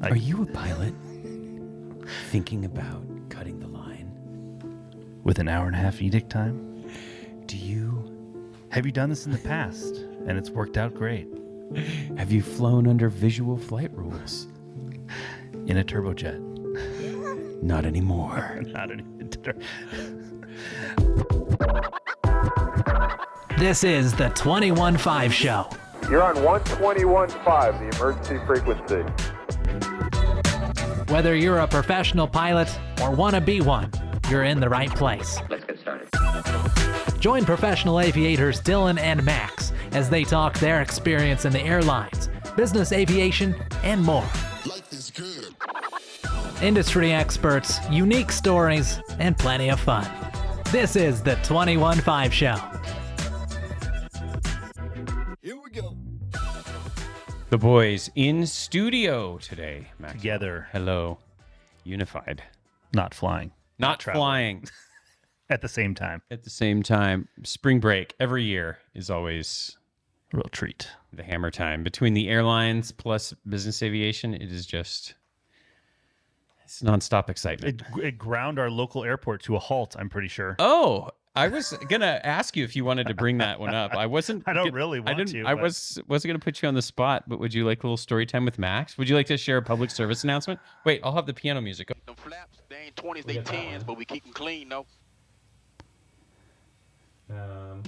Are you a pilot thinking about cutting the line? With an hour-and-a-half edict time? Have you done this in the past, and it's worked out great? Have you flown under visual flight rules? In a turbojet? Not anymore. Not anymore. This is the 21.5 Show. You're on 121.5, the emergency frequency. Whether you're a professional pilot or want to be one, you're in the right place. Let's get started. Join professional aviators Dylan and Max as they talk their experience in the airlines, business aviation, and more. Life is good. Industry experts, unique stories, and plenty of fun. This is the 21.5 Show. Here we go. The boys in studio today. Max. Together. Hello. Unified. Not flying. Not traveling. flying. At the same time. At the same time. Spring break every year is always A real treat. the hammer time. Between the airlines plus business aviation, it is just... It's nonstop excitement. It ground our local airport to a halt, I'm pretty sure. Oh, I was gonna ask you if you wanted to bring that one up. I wasn't. I don't really want to. I but- wasn't gonna put you on the spot, but would you like a little story time with Max? Would you like to share a public service announcement? Wait, I'll have the piano music. Them flaps, they ain't 20s, they 10s, but we keep them clean, though. No.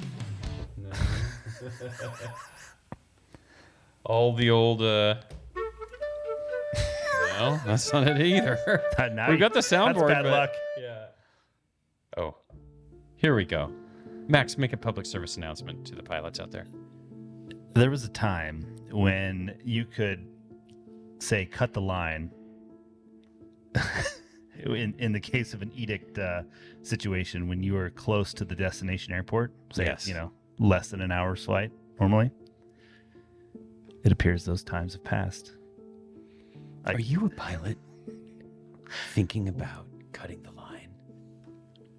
All the old. No, that's not it either. Now We got the soundboard. That's bad but- luck. Yeah. Oh, here we go. Max, make a public service announcement to the pilots out there. There was a time when you could say cut the line in the case of an edict situation when you were close to the destination airport, say Yes. less than an hour's flight normally. It appears those times have passed. Are you a pilot thinking about cutting the line?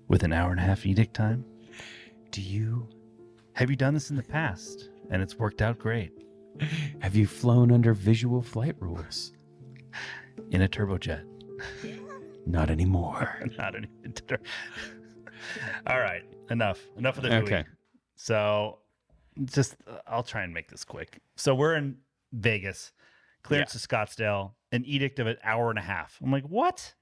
With an hour-and-a-half edict time? Have you done this in the past, and it's worked out great? Have you flown under visual flight rules? In a turbojet? Not anymore. Not any. All right, enough of the Okay. hooey. So, I'll try and make this quick. So we're in Vegas, clearance to Scottsdale, an edict of an hour and a half. I'm like, what?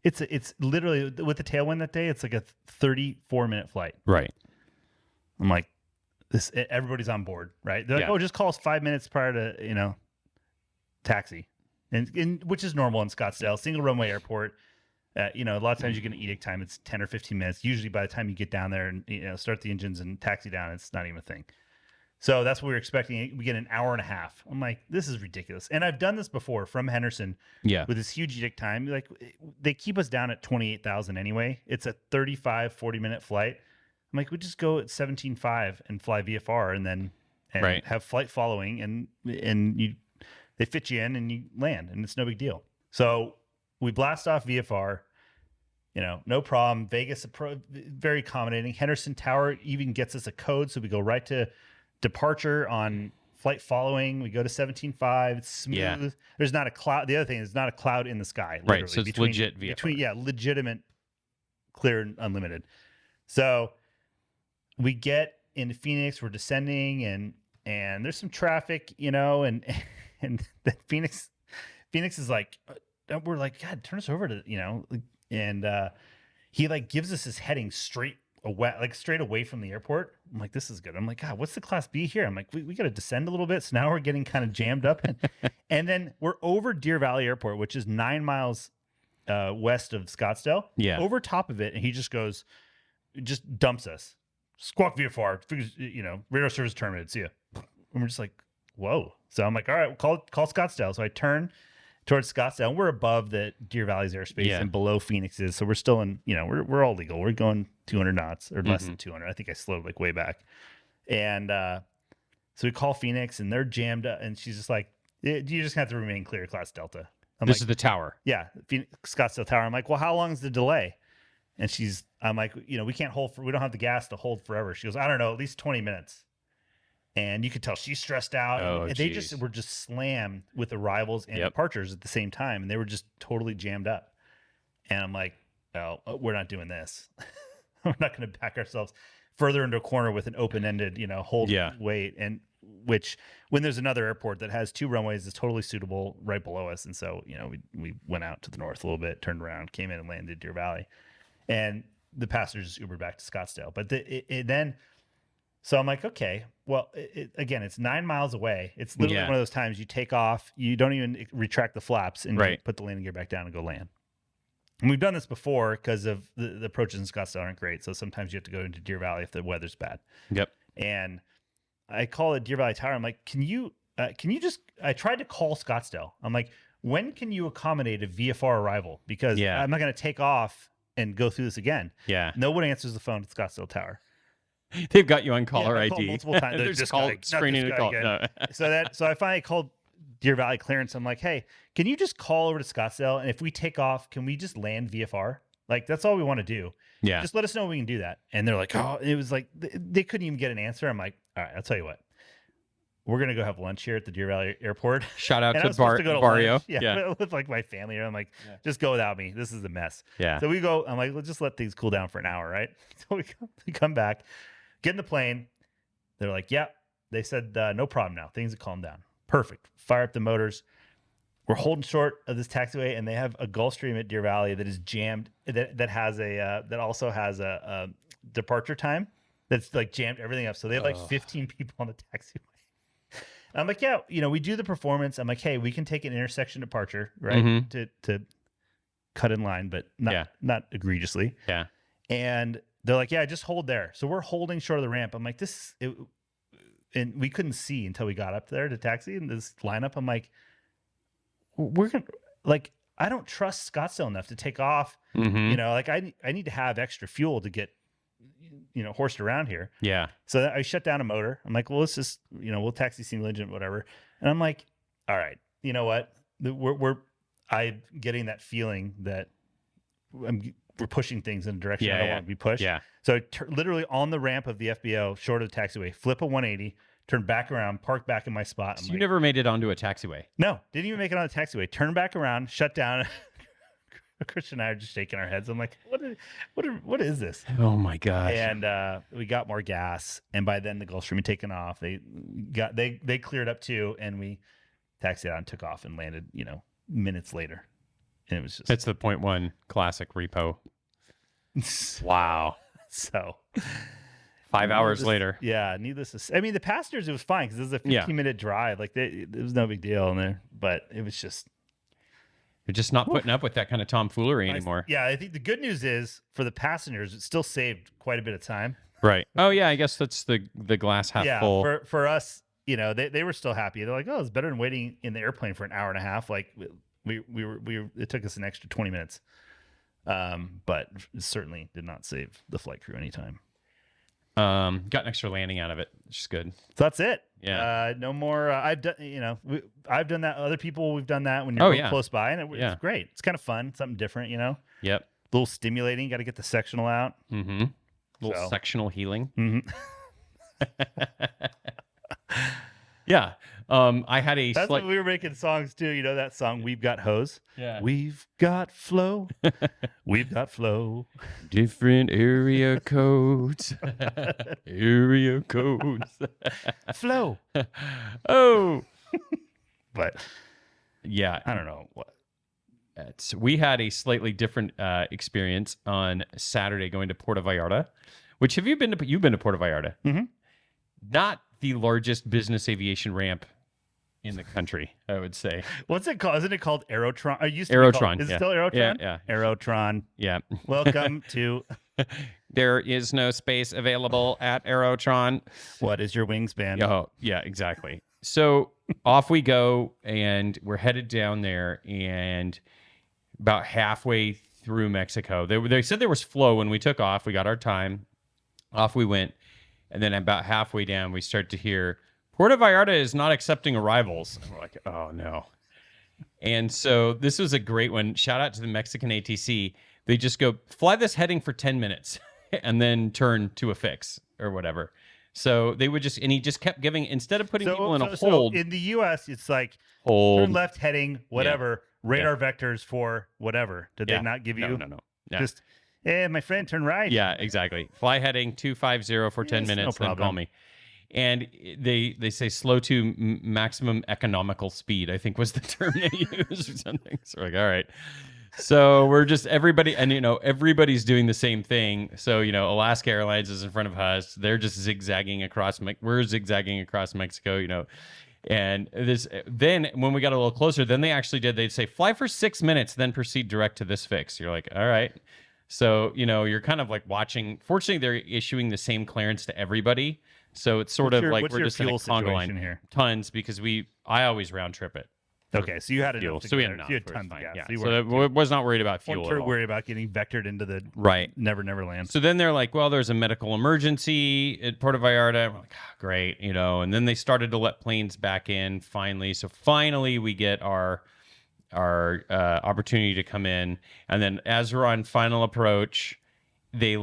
It's literally with the tailwind that day. It's like a 34-minute flight. Right. I'm like, everybody's on board, right? They're like, Yeah. oh, just call us 5 minutes prior to taxi, and which is normal in Scottsdale, single runway airport. A lot of times you get an edict time. It's 10 or 15 minutes. Usually by the time you get down there and start the engines and taxi down, it's not even a thing. So that's what we were expecting. We get an hour and a half. I'm like, this is ridiculous. And I've done this before from Henderson Yeah. with this huge edict time. Like, they keep us down at 28,000 anyway. It's a 40-minute flight. I'm like, we just go at 17.5 and fly VFR and Right. have flight following and they fit you in and you land and it's no big deal. So we blast off VFR, no problem. Vegas, very accommodating. Henderson Tower even gets us a code. So we go right to departure on flight following. We go to 17.5. It's smooth. Yeah. There's not a cloud. The other thing is not a cloud in the sky. Right, so it's legit VFR. Legitimate, clear and unlimited. So we get into Phoenix. We're descending and there's some traffic, and then Phoenix is like, we're like, God, turn us over to, and he gives us his heading straight away from the airport. I'm like, this is good. I'm like, God, what's the class B here? I'm like, we got to descend a little bit. So now we're getting kind of jammed up. And then we're over Deer Valley Airport, which is 9 miles west of Scottsdale. Yeah. Over top of it. And he just dumps us. Squawk VFR, radar service terminated. See ya. And we're just like, whoa. So I'm like, all right, call Scottsdale. So I turn towards Scottsdale. And we're above the Deer Valley's airspace and below Phoenix's. So we're still in, we're all legal. We're going 200 knots or less than 200. I think I slowed way back. And so we call Phoenix and they're jammed up. And she's just like, you just have to remain clear, Class Delta. This is the tower. Yeah, Scottsdale Tower. I'm like, well, how long is the delay? And I'm like, we can't hold we don't have the gas to hold forever. She goes, I don't know, at least 20 minutes. And you could tell she's stressed out. Oh, and they geez. just were just slammed with arrivals and departures at the same time. And they were just totally jammed up. And I'm like, oh, we're not doing this. We're not going to back ourselves further into a corner with an open-ended, hold wait. And which when there's another airport that has 2 runways is totally suitable right below us. And so, we went out to the north a little bit, turned around, came in and landed Deer Valley. And the passengers Ubered back to Scottsdale. But then... So I'm like, okay, well, again, it's 9 miles away. It's literally one of those times you take off, you don't even retract the flaps, and you put the landing gear back down and go land. And we've done this before because of the approaches in Scottsdale aren't great. So sometimes you have to go into Deer Valley if the weather's bad. Yep. And I call it Deer Valley Tower. I'm like, can you just, I tried to call Scottsdale. I'm like, when can you accommodate a VFR arrival? Because I'm not going to take off and go through this again. Yeah. No one answers the phone at Scottsdale Tower. They've got you on caller I called ID. multiple times. They're just screening a call. No. So I finally called Deer Valley Clearance. I'm like, hey, can you just call over to Scottsdale? And if we take off, can we just land VFR? Like, that's all we want to do. Yeah. Just let us know we can do that. And they're like, oh, it was like, they couldn't even get an answer. I'm like, all right, I'll tell you what. We're going to go have lunch here at the Deer Valley Airport. Shout out and to Barrio. Yeah. With like my family. I'm like, just go without me. This is a mess. Yeah. So we go, I'm like, let's just let things cool down for an hour, right? So we come back. Get in the plane. They're like, yeah. They said, no problem now. Things have calmed down. Perfect. Fire up the motors. We're holding short of this taxiway, and they have a Gulfstream at Deer Valley that is jammed. That also has a departure time that's like jammed everything up. So they have like 15 people on the taxiway. And I'm like, yeah, we do the performance. I'm like, hey, we can take an intersection departure, right, to cut in line, but not egregiously. Yeah. And they're like, yeah, just hold there. So we're holding short of the ramp. I'm like, and we couldn't see until we got up there to taxi in this lineup. I'm like, we're going to, like, I don't trust Scottsdale enough to take off. Like I need to have extra fuel to get, horsed around here. Yeah. So I shut down a motor. I'm like, well, let's just, we'll taxi single engine, whatever. And I'm like, all right, you know what? I'm getting that feeling that we're pushing things in a direction I don't want to be pushed. Yeah. So literally on the ramp of the FBO, short of the taxiway, flip a 180, turn back around, park back in my spot. So you never made it onto a taxiway? No, didn't even make it on the taxiway. Turn back around, shut down. Christian and I are just shaking our heads. I'm like, what is this? Oh my gosh. And we got more gas, and by then the Gulfstream had taken off. They cleared up too, and we taxied out and took off and landed, minutes later. And it was just, it's the 0.1 classic repo. Wow. So 5 hours later. Yeah. Needless to say, I mean, the passengers, it was fine because it was a 15-minute drive. Like it was no big deal in there, but it was just. You're just not putting up with that kind of tomfoolery anymore. I think the good news is for the passengers, it still saved quite a bit of time. Right. Oh yeah. I guess that's the glass half full. For us, they were still happy. They're like, oh, it's better than waiting in the airplane for an hour and a half. Like we were it took us an extra 20 minutes. But it certainly did not save the flight crew any time. Got an extra landing out of it, which is good. So that's it. Yeah. No more. I've done. I've done that. Other people, we've done that when you're close by, and it's great. It's kind of fun. Something different. Yep. A little stimulating. Got to get the sectional out. Mm-hmm. A little sectional healing. Mm-hmm. Yeah. I had a. That's when we were making songs too. That song, "We've Got Hose." Yeah. We've got flow. We've got flow. Different area codes. Area codes. Flow. Oh. But yeah, I don't know what. We had a slightly different experience on Saturday going to Puerto Vallarta. Which you've been to Puerto Vallarta? Mm-hmm. Not the largest business aviation ramp in the country, I would say. What's it called? Isn't it called Aerotron? Aerotron. Is it still Aerotron? Yeah. Aerotron. Yeah. Welcome to. There is no space available at Aerotron. What is your wingspan? Oh, yeah, exactly. So off we go, and we're headed down there, and about halfway through Mexico, they said there was flow when we took off. We got our time. Off we went. And then about halfway down, we start to hear, Puerto Vallarta is not accepting arrivals. And we're like, oh, no. And so this was a great one. Shout out to the Mexican ATC. They just go, fly this heading for 10 minutes and then turn to a fix or whatever. So they would just, and he just kept giving, instead of putting people in a so hold, in the U.S., it's like hold, turn left heading, whatever, radar vectors for whatever. Did they not give you? No. Just, hey, my friend, turn right. Yeah, exactly. Fly heading 250 for 10 minutes, then call me. And they say slow to maximum economical speed, I think was the term they used or something. So we're like, all right. So we're just everybody, and everybody's doing the same thing. So Alaska Airlines is in front of us. They're just zigzagging across. We're zigzagging across Mexico. And then when we got a little closer, then they'd say fly for 6 minutes, then proceed direct to this fix. You're like, all right. So you're kind of like watching. Fortunately, they're issuing the same clearance to everybody. So it's sort of like we're just in a conga line here. Tons because I always round trip it. Okay, so you had fuel. enough. So we had enough. You had tons of gas. Yeah. So I was not worried about fuel. Weren't worried about getting vectored into the never land. So then they're like, well, there's a medical emergency at Puerto Vallarta. We're like, great, and then they started to let planes back in finally. So finally we get our opportunity to come in, and then as we're on final approach, they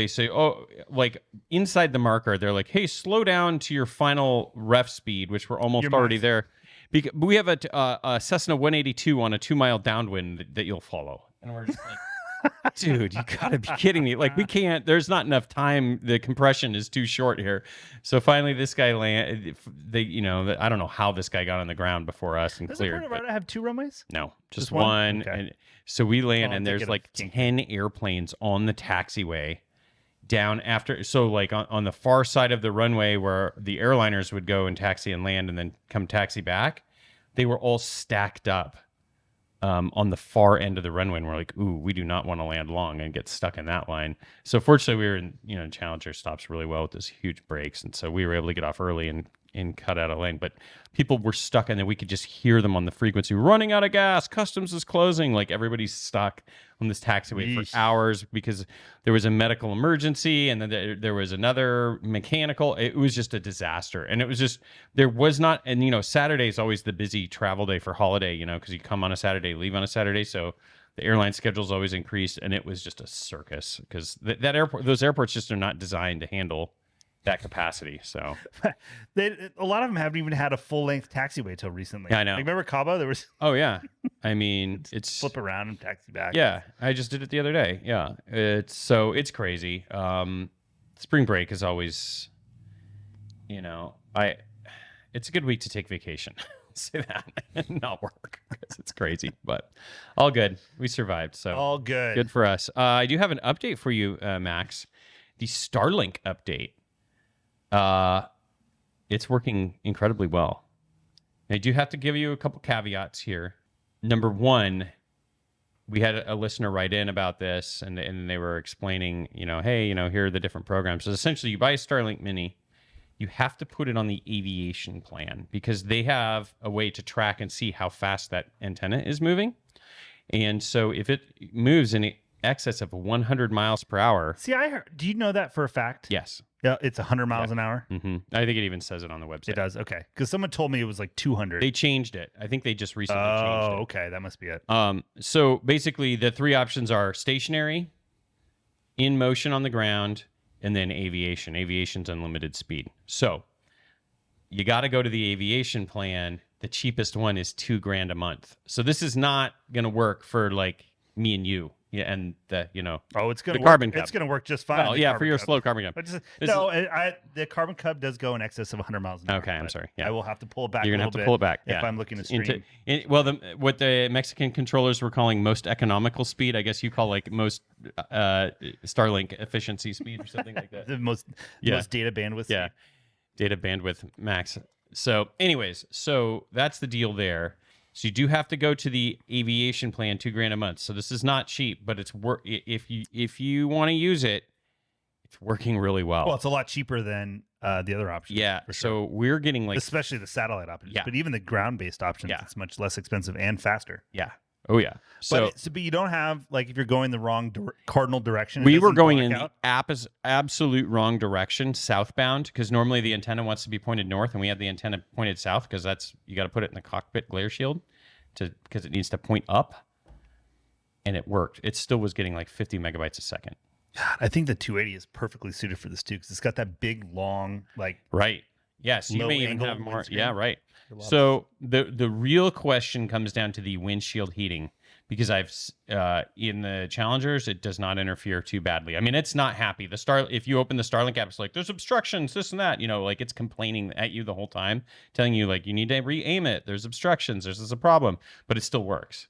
say, oh, like inside the marker, they're like, hey, slow down to your final ref speed, which we're almost already there. Because we have a Cessna 182 on a 2-mile downwind that you'll follow. And we're just like, dude, you gotta be kidding me. Like, we can't, there's not enough time. The compression is too short here. So finally this guy I don't know how this guy got on the ground before us and cleared. Does Puerto Vallarta have 2 runways? No, just one. Okay. And so we land and there's like 10 airplanes on the taxiway. Down after, so like on the far side of the runway where the airliners would go and taxi and land and then come taxi back, they were all stacked up on the far end of the runway. And we're like, ooh, we do not want to land long and get stuck in that line. So fortunately, we were in, Challenger stops really well with those huge brakes. And so we were able to get off early and cut out a lane. But people were stuck, and then we could just hear them on the frequency, running out of gas, customs is closing. Like, everybody's stuck on this taxiway for hours because there was a medical emergency, and then there was another mechanical. It was just a disaster. And it was just, there was not, and Saturday is always the busy travel day for holiday, because you come on a Saturday, leave on a Saturday. So the airline schedule's always increased, and it was just a circus because those airports just are not designed to handle that capacity. So a lot of them haven't even had a full-length taxiway till recently. Yeah, I know. Like, remember Cabo? There was oh yeah, I mean it's flip around and taxi back. Yeah, I just did it the other day. Yeah, it's crazy. Spring break is always, it's a good week to take vacation. Say that and not work because it's crazy, but all good. We survived, so all good. Good for us. I do have an update for you, Max. The Starlink update. It's working incredibly well. I do have to give you a couple caveats here. Number one, we had a listener write in about this, and they were explaining, hey, here are the different programs. So essentially, you buy a Starlink Mini, you have to put it on the aviation plan because they have a way to track and see how fast that antenna is moving. And so if it moves in excess of 100 miles per hour. See, do you know that for a fact? Yes. Yeah, it's 100 miles an hour. Mm-hmm. I think it even says it on the website. It does. Okay, because someone told me it was like 200. They changed it. I think they just recently changed it. Oh, okay, that must be it. So basically, the 3 options are stationary, in motion on the ground, and then aviation. Aviation's unlimited speed. So you got to go to the aviation plan. The cheapest one is $2,000 a month. So this is not going to work for like me and you. Yeah, and it's gonna the Carbon Cub. It's gonna work just fine. Well, yeah, for your slow Carbon Cub. The Carbon Cub does go in excess of 100 miles an hour. Okay, I'm sorry. Yeah. I will have to pull it back. You're gonna have to pull it back if I'm looking to stream. What the Mexican controllers were calling most economical speed, I guess you call like most Starlink efficiency speed or something like that. the most data bandwidth. Yeah, data bandwidth max. So, anyways, that's the deal there. So you do have to go to the aviation plan, $2,000 a month. So this is not cheap, but it's if you want to use it, it's working really well. Well, it's a lot cheaper than the other options. Yeah. For sure. So we're getting like, especially the satellite options. Yeah. But even the ground-based options, it's much less expensive and faster. Yeah. Oh yeah. So but you don't have like if you're going the wrong cardinal direction. We were going in the absolute wrong direction, southbound, because normally the antenna wants to be pointed north, and we have the antenna pointed south because you got to put it in the cockpit glare shield because it needs to point up, and it worked. It still was getting like 50 megabytes a second. God, I think the 280 is perfectly suited for this too, because it's got that big, long, like Right. Yes, you low may even angle have more. windscreen. Yeah, right. A lot of- So the real question comes down to the windshield heating, because in the Challengers it does not interfere too badly. I mean, it's not happy. If you open the Starlink app, it's like there's obstructions, this and that. Like it's complaining at you the whole time, telling you like you need to re-aim it. There's obstructions. There's a problem, but it still works.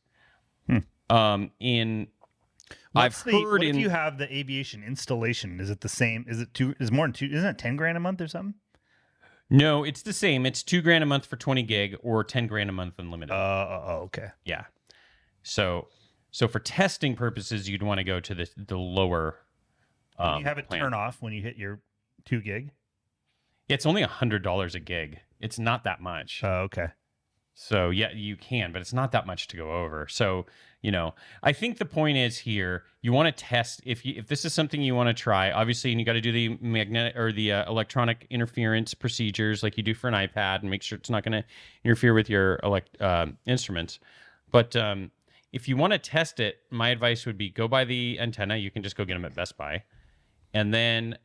I've heard what if you have the aviation installation? Is it the same? Is it two? Is more than two? Isn't it $10,000 a month or something? No, it's the same. It's $2,000 a month for 20 gig or $10,000 a month unlimited. Okay. Yeah. So for testing purposes, you'd want to go to the lower. You have it plan. turn off when you hit your 2 gig. It's only $100 a gig. It's not that much. Oh, okay. So yeah, you can, but it's not that much to go over. So I think the point is here, you want to test if this is something you want to try. Obviously, and you got to do the magnetic or the electronic interference procedures like you do for an iPad, and make sure it's not going to interfere with your instruments. But if you want to test it, my advice would be go buy the antenna. You can just go get them at Best Buy, and then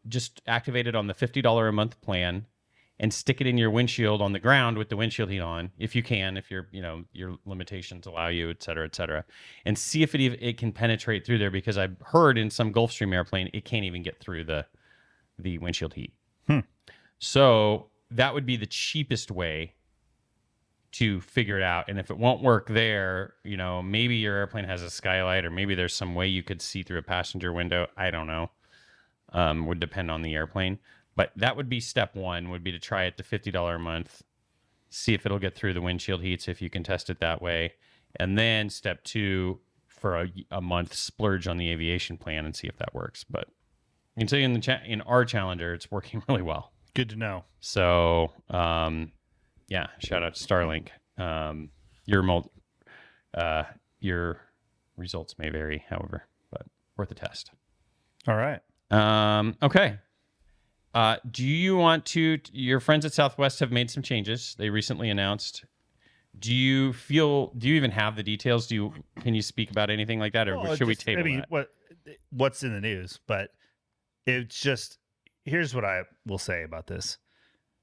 just activate it on the $50 a month plan. And stick it in your windshield on the ground with the windshield heat on, if you can, if your limitations allow you, et cetera, and see if it can penetrate through there. Because I've heard in some Gulfstream airplane, it can't even get through the windshield heat. So that would be the cheapest way to figure it out. And if it won't work there, maybe your airplane has a skylight, or maybe there's some way you could see through a passenger window. I don't know. Would depend on the airplane. But that would be step one, would be to try it to $50 a month, see if it'll get through the windshield heats, if you can test it that way. And then step two, for a month, splurge on the aviation plan and see if that works. But I can tell you in our Challenger, it's working really well. Good to know. So, yeah, shout out to Starlink. Your results may vary, however, but worth a test. All right. Okay. Do you want to? Your friends at Southwest have made some changes. They recently announced. Do you even have the details? Can you speak about anything like that, or should we table that? What's in the news? But it's just, here's what I will say about this.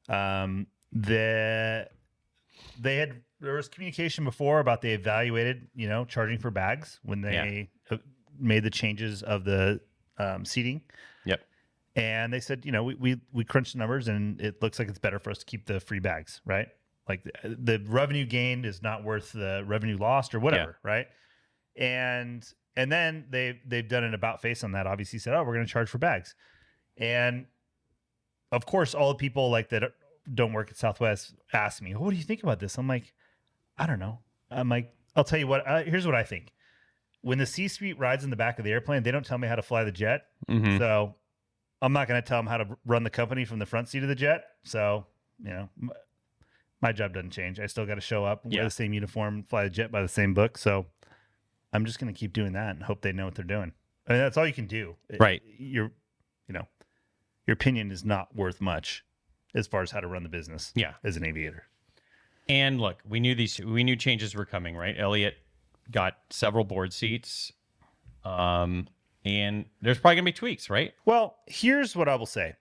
There was communication before about they evaluated, charging for bags when they made the changes of the seating. Yep. And they said, we crunched the numbers, and it looks like it's better for us to keep the free bags, right? Like the revenue gained is not worth the revenue lost or whatever, right? And then they've done an about face on that. Obviously, said, we're going to charge for bags, and of course, all the people like that don't work at Southwest ask me, "What do you think about this?" I'm like, I don't know. I'm like, I'll tell you what. Here's what I think. When the C-suite rides in the back of the airplane, they don't tell me how to fly the jet, so I'm not going to tell them how to run the company from the front seat of the jet. So, my job doesn't change. I still got to show up, wear the same uniform, fly the jet by the same book. So I'm just going to keep doing that and hope they know what they're doing. I mean, that's all you can do. Right. Your opinion is not worth much as far as how to run the business as an aviator. And look, we knew changes were coming, right? Elliot got several board seats. And there's probably going to be tweaks, right? Well, here's what I will say.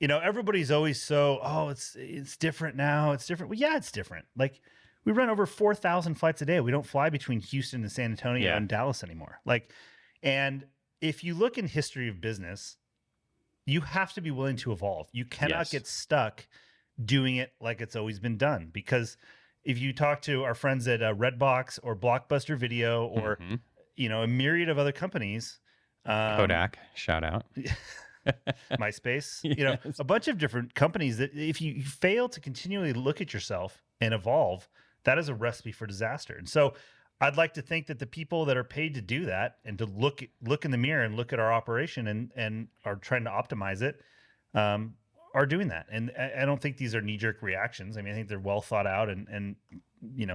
Everybody's always it's different now. It's different. Well, yeah, it's different. Like, we run over 4,000 flights a day. We don't fly between Houston and San Antonio and Dallas anymore. And if you look in history of business, you have to be willing to evolve. You cannot get stuck doing it like it's always been done. Because if you talk to our friends at Redbox or Blockbuster Video or, a myriad of other companies, Kodak, shout out. MySpace, a bunch of different companies that if you fail to continually look at yourself and evolve, that is a recipe for disaster. And so I'd like to think that the people that are paid to do that and to look in the mirror and look at our operation and are trying to optimize it, are doing that. And I don't think these are knee-jerk reactions. I mean, I think they're well thought out and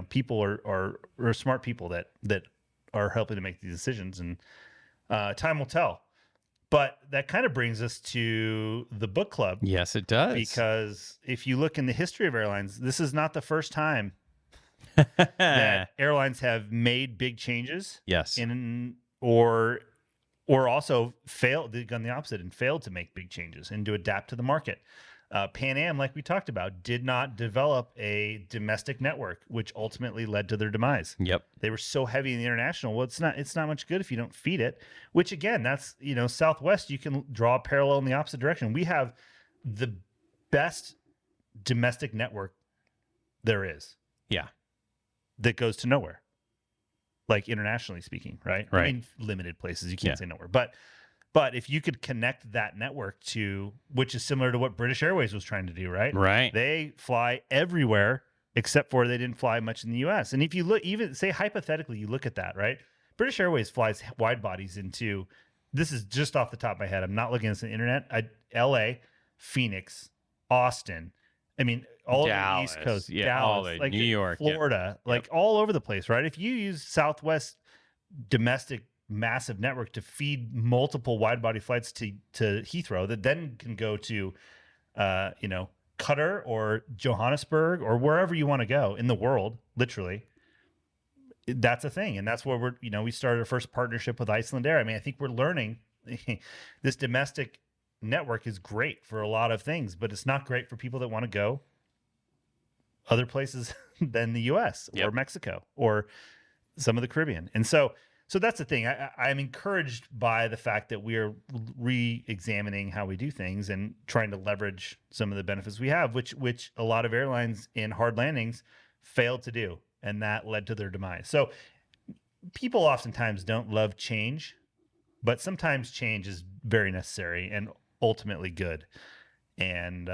people are smart people that are helping to make these decisions, and time will tell. But that kind of brings us to the book club. Yes, it does. Because if you look in the history of airlines, this is not the first time that airlines have made big changes. Yes. Or or also they've gone the opposite and failed to make big changes and to adapt to the market. Pan Am, like we talked about, did not develop a domestic network, which ultimately led to their demise. Yep. They were so heavy in the international. Well, it's not much good if you don't feed it, which again, that's, Southwest, you can draw a parallel in the opposite direction. We have the best domestic network there is. Yeah. That goes to nowhere. Like internationally speaking, right? Right. I mean, limited places, you can't say nowhere. But if you could connect that network to, which is similar to what British Airways was trying to do, right? Right. They fly everywhere except for they didn't fly much in the U.S. And if you look, even say hypothetically, you look at that, right? British Airways flies wide bodies into, this is just off the top of my head, I'm not looking at the internet, L.A., Phoenix, Austin, I mean, all Dallas, over the East Coast, yeah, Dallas, all the like New York, Florida, like all over the place, right? If you use Southwest domestic massive network to feed multiple wide body flights to Heathrow that then can go to Qatar or Johannesburg or wherever you want to go in the world, literally, that's a thing. And that's where we started our first partnership with Iceland Air. I mean, I think we're learning this domestic network is great for a lot of things, but it's not great for people that want to go other places than the US or Mexico or some of the Caribbean. And so that's the thing. I'm encouraged by the fact that we are re-examining how we do things and trying to leverage some of the benefits we have, which a lot of airlines in hard landings failed to do, and that led to their demise. So people oftentimes don't love change, but sometimes change is very necessary and ultimately good. And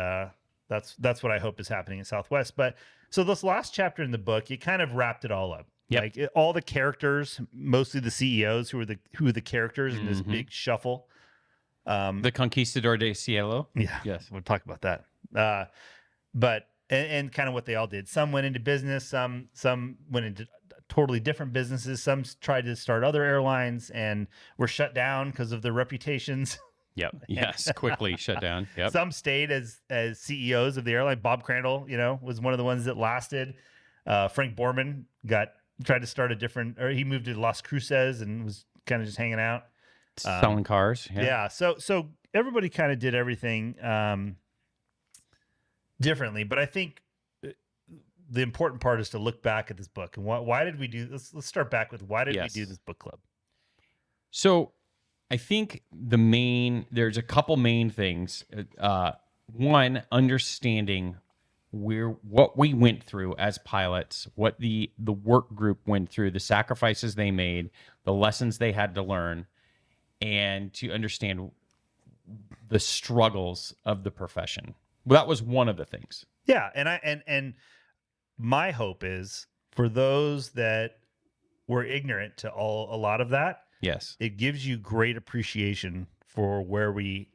that's what I hope is happening at Southwest. But so this last chapter in the book, it kind of wrapped it all up. Yep. Like all the characters, mostly the CEOs who are the characters in this big shuffle. The Conquistador de Cielo. Yeah. Yes. We'll talk about that. But kind of what they all did. Some went into business. Some went into totally different businesses. Some tried to start other airlines and were shut down because of their reputations. Yep. Yes. Quickly shut down. Yep. Some stayed as CEOs of the airline. Bob Crandall, was one of the ones that lasted. Frank Borman tried to start he moved to Las Cruces and was kind of just hanging out. Selling cars. Yeah. So everybody kind of did everything differently. But I think the important part is to look back at this book and why did we do this? Let's start back with why did we do this book club? So I think there's a couple main things. One, understanding what we went through as pilots, what the work group went through, the sacrifices they made, the lessons they had to learn, and to understand the struggles of the profession. Well, that was one of the things. Yeah, and my hope is for those that were ignorant to a lot of that. Yes. It gives you great appreciation for where we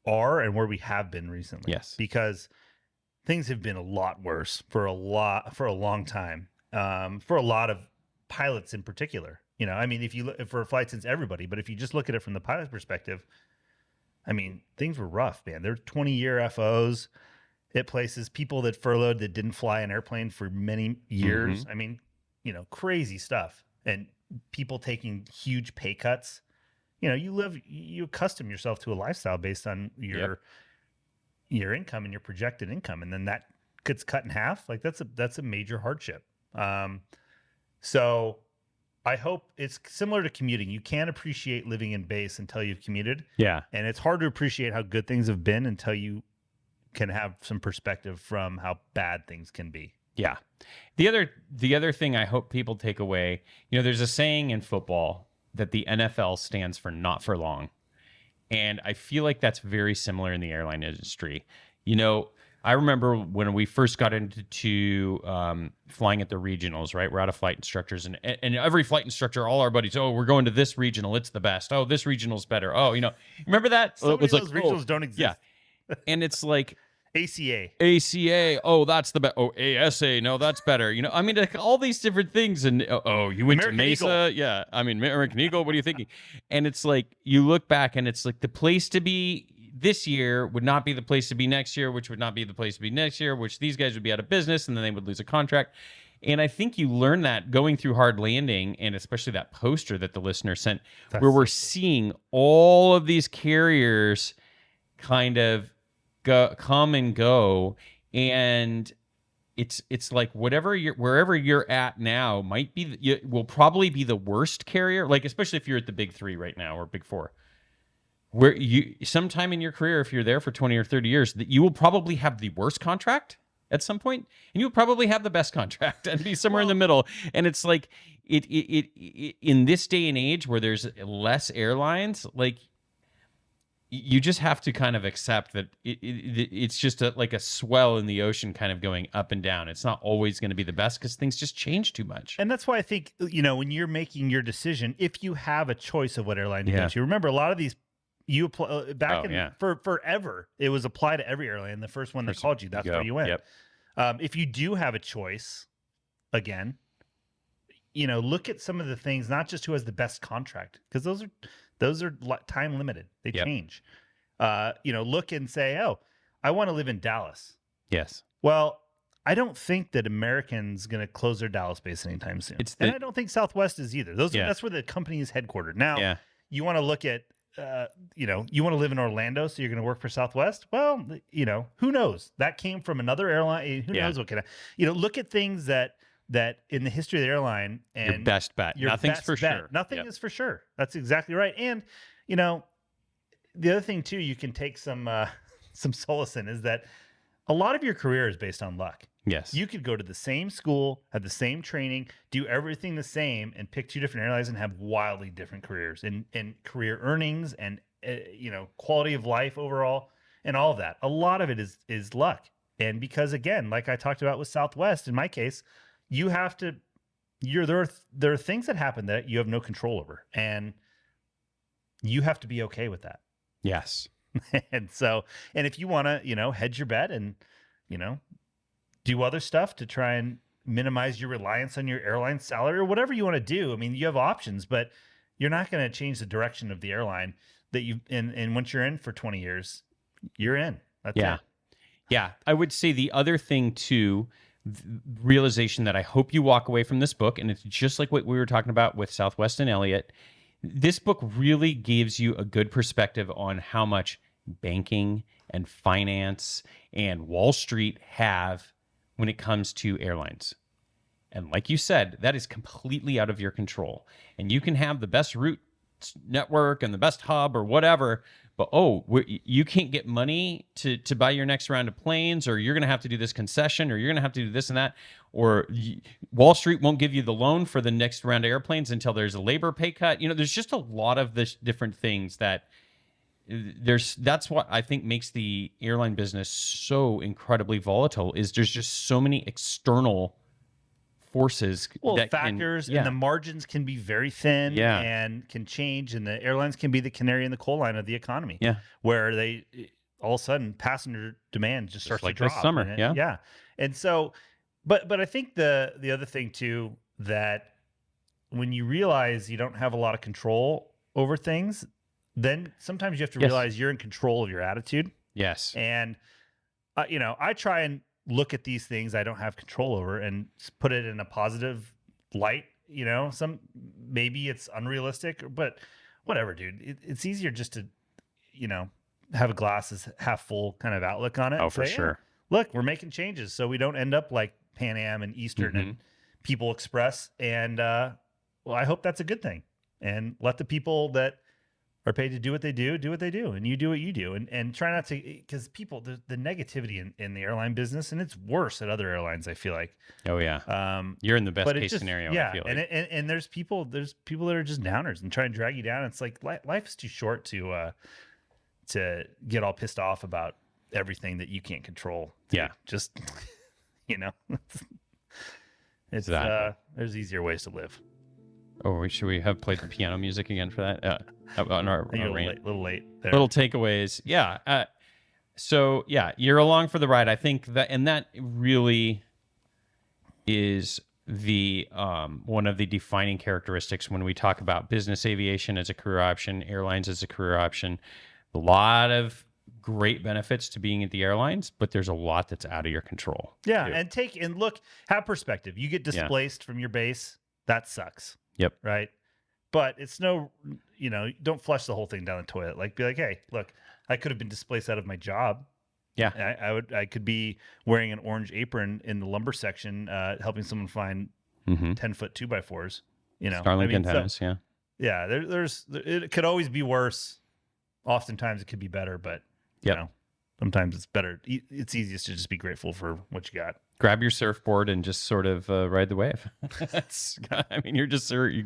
are and where we have been recently. Yes. Because things have been a lot worse for a long time. For a lot of pilots in particular. I mean, if you look for flights, it's everybody, but if you just look at it from the pilot's perspective, I mean, things were rough, man. They're 20-year FOs at places, people that furloughed that didn't fly an airplane for many years. I mean, crazy stuff. And people taking huge pay cuts. You accustom yourself to a lifestyle based on your income and your projected income, and then that gets cut in half. Like that's a major hardship. So I hope it's similar to commuting. You can't appreciate living in base until you've commuted. Yeah. And it's hard to appreciate how good things have been until you can have some perspective from how bad things can be. Yeah. The other thing I hope people take away, there's a saying in football that the NFL stands for not for long. And I feel like that's very similar in the airline industry. I remember when we first got into flying at the regionals, right? We're out of flight instructors and every flight instructor, all our buddies, we're going to this regional. It's the best. Oh, this regional's better. Oh, remember that? So many of those regionals don't exist. Yeah. And it's like, ACA. Oh, that's the best. Oh, ASA. No, that's better. I mean, like all these different things. And you went American to Mesa. Eagle. Yeah. I mean, American Eagle. What are you thinking? And it's like, you look back and it's like the place to be this year would not be the place to be next year, which would not be the place to be next year, which these guys would be out of business and then they would lose a contract. And I think you learn that going through Hard Landing, and especially that poster that the listener sent, That's where we're seeing all of these carriers kind of come and go, and it's like wherever you're at now will probably be the worst carrier, like especially if you're at the big 3 right now or big 4, where you sometime in your career, if you're there for 20 or 30 years, that you will probably have the worst contract at some point, and you'll probably have the best contract and be somewhere in the middle. And it's like it in this day and age where there's less airlines, like you just have to kind of accept that it's just like a swell in the ocean kind of going up and down. It's not always going to be the best because things just change too much. And that's why I think, when you're making your decision, if you have a choice of what airline to go to, remember a lot of these, you apply for forever, it was apply to every airline. The first one that called you, that's where you went. Yep. If you do have a choice, again, look at some of the things, not just who has the best contract, because those are time limited. They change. Look and say, oh, I want to live in Dallas. Yes. Well, I don't think that American's going to close their Dallas base anytime soon. And I don't think Southwest is either. That's where the company is headquartered. Now, you want to look at, you want to live in Orlando, so you're going to work for Southwest? Well, who knows? That came from another airline. Who knows what can look at things that in the history of the airline, and your best bet. Nothing's for sure. Nothing is for sure. That's exactly right. And, the other thing too, you can take some solace in is that a lot of your career is based on luck. Yes. You could go to the same school, have the same training, do everything the same, and pick 2 different airlines and have wildly different careers and career earnings and, quality of life overall and all of that. A lot of it is luck. And because, again, like I talked about with Southwest, in my case, you have to, there are things that happen that you have no control over, and you have to be okay with that. Yes. And if you want to, hedge your bet and, do other stuff to try and minimize your reliance on your airline salary or whatever you want to do. I mean, you have options, but you're not going to change the direction of the airline that and once you're in for 20 years, you're in. That's it. Yeah. I would say the other thing too, realization that I hope you walk away from this book, and it's just like what we were talking about with Southwest and Elliott. This book really gives you a good perspective on how much banking and finance and Wall Street have when it comes to airlines. And like you said, that is completely out of your control. And you can have the best route network and the best hub or whatever, but you can't get money to buy your next round of planes, or you're going to have to do this concession, or you're going to have to do this and that, or Wall Street won't give you the loan for the next round of airplanes until there's a labor pay cut. There's just a lot of this different things that that's what I think makes the airline business so incredibly volatile, is there's just so many external forces, factors, and the margins can be very thin and can change, and the airlines can be the canary in the coal line of the economy. Where they all of a sudden passenger demand just starts like to drop. This summer. And so, but I think the other thing too, that when you realize you don't have a lot of control over things, then sometimes you have to realize you're in control of your attitude. Yes. And I try and look at these things I don't have control over and put it in a positive light. Maybe it's unrealistic, but whatever, dude. It's easier just to, have a glass as half full kind of outlook on it. Oh, for sure. Look, we're making changes so we don't end up like Pan Am and Eastern and People Express. And I hope that's a good thing. And let the people that are paid to do what they do, and you do what you do, and try not to, because people, the negativity in the airline business, and it's worse at other airlines, I feel like. Oh yeah. You're in the best case scenario. Yeah. I feel like. And there's people that are just downers and try and drag you down. It's like life is too short to get all pissed off about everything that you can't control. Just, it's exactly. There's easier ways to live. Oh, should we have played the piano music again for that? On our little late there. Little takeaways. Yeah. So yeah, you're along for the ride. I think that really is the one of the defining characteristics when we talk about business aviation as a career option, airlines as a career option. A lot of great benefits to being at the airlines, but there's a lot that's out of your control. Yeah, too. and look, have perspective. You get displaced from your base, that sucks. Yep. Right? But it's no, don't flush the whole thing down the toilet. Like, be like, hey, look, I could have been displaced out of my job. Yeah. I could be wearing an orange apron in the lumber section, helping someone find 10-foot 2x4s. Starlink antennas, Yeah, it could always be worse. Oftentimes it could be better, but sometimes it's better. It's easiest to just be grateful for what you got. Grab your surfboard and just sort of ride the wave.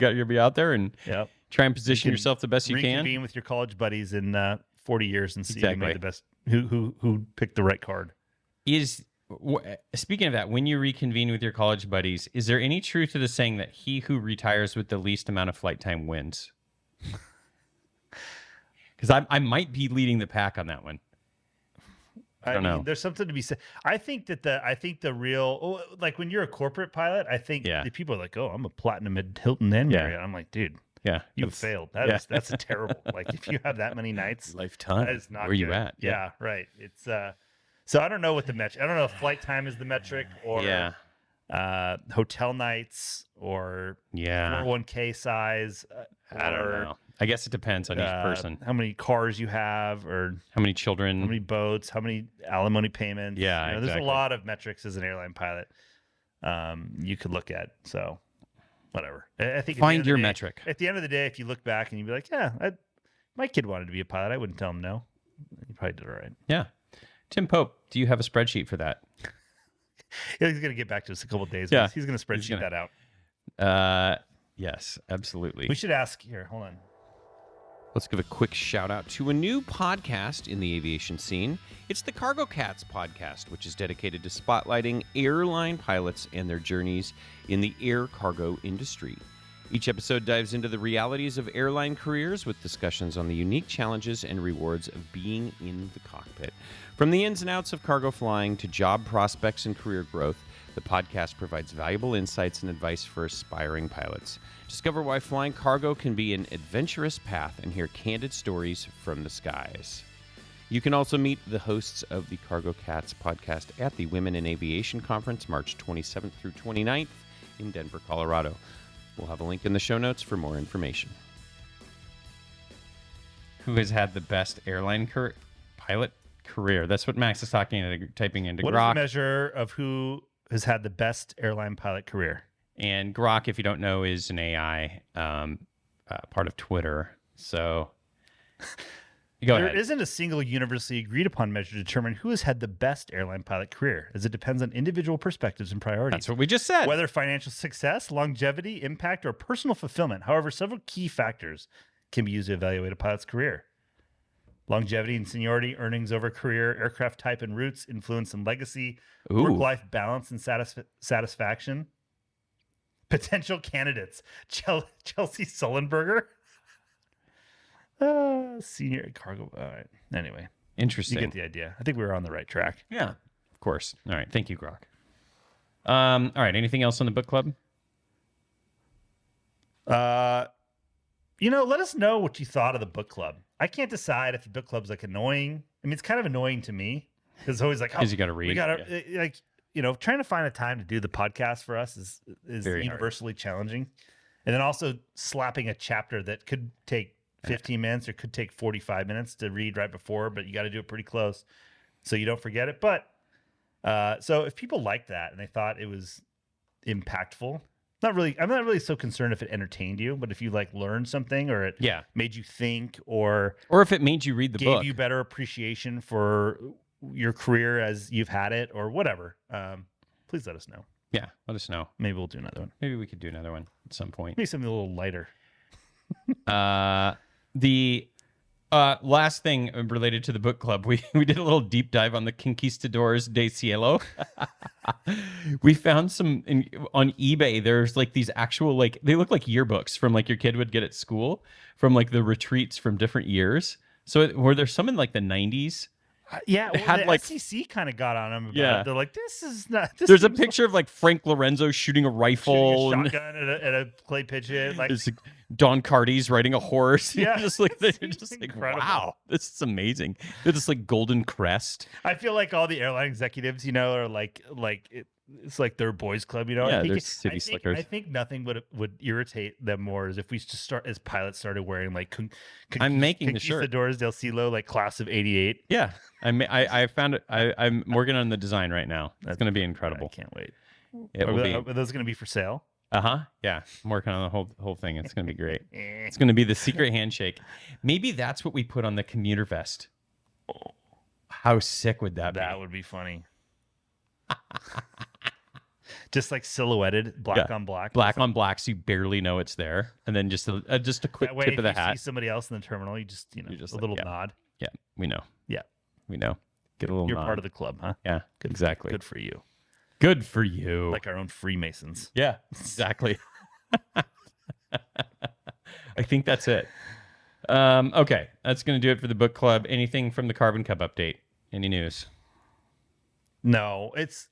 You'll be out there and try and position yourself the best you can. Reconvene with your college buddies in 40 years and see who made the best, who picked the right card. Speaking of that, when you reconvene with your college buddies, is there any truth to the saying that he who retires with the least amount of flight time wins? Because I might be leading the pack on that one. I don't know. There's something to be said. I think the real, like when you're a corporate pilot, I think the people are like, oh, I'm a platinum at Hilton and Marriott. I'm like, dude, you failed. That's a terrible. Like if you have that many nights, lifetime. That is not where you good. at? Yeah, right. It's so I don't know what the metric. I don't know if flight time is the metric or hotel nights or 401k size. I don't know. I guess it depends on each person. How many cars you have, or how many children, how many boats, how many alimony payments. Yeah, exactly. There's a lot of metrics as an airline pilot you could look at. So whatever. I think find your metric. At the end of the day, if you look back and you'd be like, my kid wanted to be a pilot, I wouldn't tell him no. You probably did all right. Yeah. Tim Pope, do you have a spreadsheet for that? He's going to get back to us a couple of days. Yeah. He's going to spreadsheet that out. Yes, absolutely. We should ask here. Hold on. Let's give a quick shout out to a new podcast in the aviation scene. It's the Cargo Cats podcast, which is dedicated to spotlighting airline pilots and their journeys in the air cargo industry. Each episode dives into the realities of airline careers with discussions on the unique challenges and rewards of being in the cockpit. From the ins and outs of cargo flying to job prospects and career growth, the podcast provides valuable insights and advice for aspiring pilots. Discover why flying cargo can be an adventurous path and hear candid stories from the skies. You can also meet the hosts of the Cargo Cats podcast at the Women in Aviation Conference, March 27th through 29th in Denver, Colorado. We'll have a link in the show notes for more information. Who has had the best airline pilot career? That's what Max is typing into What Grok. is the measure of who has had the best airline pilot career? And Grok, if you don't know, is an AI part of Twitter. So go ahead. There isn't a single universally agreed upon measure to determine who has had the best airline pilot career, as it depends on individual perspectives and priorities. That's what we just said. Whether financial success, longevity, impact, or personal fulfillment. However, several key factors can be used to evaluate a pilot's career. Longevity and seniority, earnings over career, aircraft type and routes, influence and legacy, work-life balance and satisfaction. Potential candidates: Chelsea Sullenberger, senior cargo. All right. Anyway, interesting. You get the idea. I think we were on the right track. Yeah, of course. All right. Thank you, Grok. All right. Anything else on the book club? Let us know what you thought of the book club. I can't decide if the book club's like annoying. I mean, it's kind of annoying to me because it's always like, because you got to read. We got to trying to find a time to do the podcast for us is very universally challenging. And then also slapping a chapter that could take 15 minutes or could take 45 minutes to read right before, but you got to do it pretty close so you don't forget it. But so if people like that and they thought it was impactful, I'm not really so concerned if it entertained you, but if you learned something or it made you think or if it made you read the book, gave you better appreciation for your career as you've had it or whatever, please let us know. Yeah, let us know. Maybe we'll do another one. Maybe we could do another one at some point. Maybe something a little lighter. The last thing related to the book club, we did a little deep dive on the Conquistadores de Cielo. We found some on eBay. There's these actual they look like yearbooks from your kid would get at school from the retreats from different years. So were there some in the 90s? Yeah, it had the SEC kind of got on them about it. They're like, this is not. There's a picture of Frank Lorenzo shooting a rifle, shooting a shotgun at a clay pigeon. Don Carty's riding a horse. Yeah, They're seems just incredible. wow, this is amazing. They're just like golden crest. I feel like all the airline executives, are it's like their boys club, Yeah, I think they're city slickers. I think nothing would irritate them more is if we just as pilots started wearing like I'm making the shirt. Conquistadores del Cielo, like class of '88. Yeah, I found it. I'm working on the design right now. That's going to be incredible. I can't wait. It will be. Are those going to be for sale? Yeah, I'm working on the whole thing. It's going to be great. It's going to be the secret handshake. Maybe that's what we put on the commuter vest. How sick would that be? That would be funny. Just like silhouetted, black on black. Black on black, so you barely know it's there. And then just a quick That way, tip of the if you hat. see somebody else in the terminal, you just a little nod. Yeah, we know. Yeah. We know. Get a little You're nod. part of the club, huh? Yeah, exactly. Good for you. Good for you. Like our own Freemasons. Yeah, exactly. I think that's it. Okay, that's going to do it for the book club. Anything from the Carbon Cub update? Any news? No, it's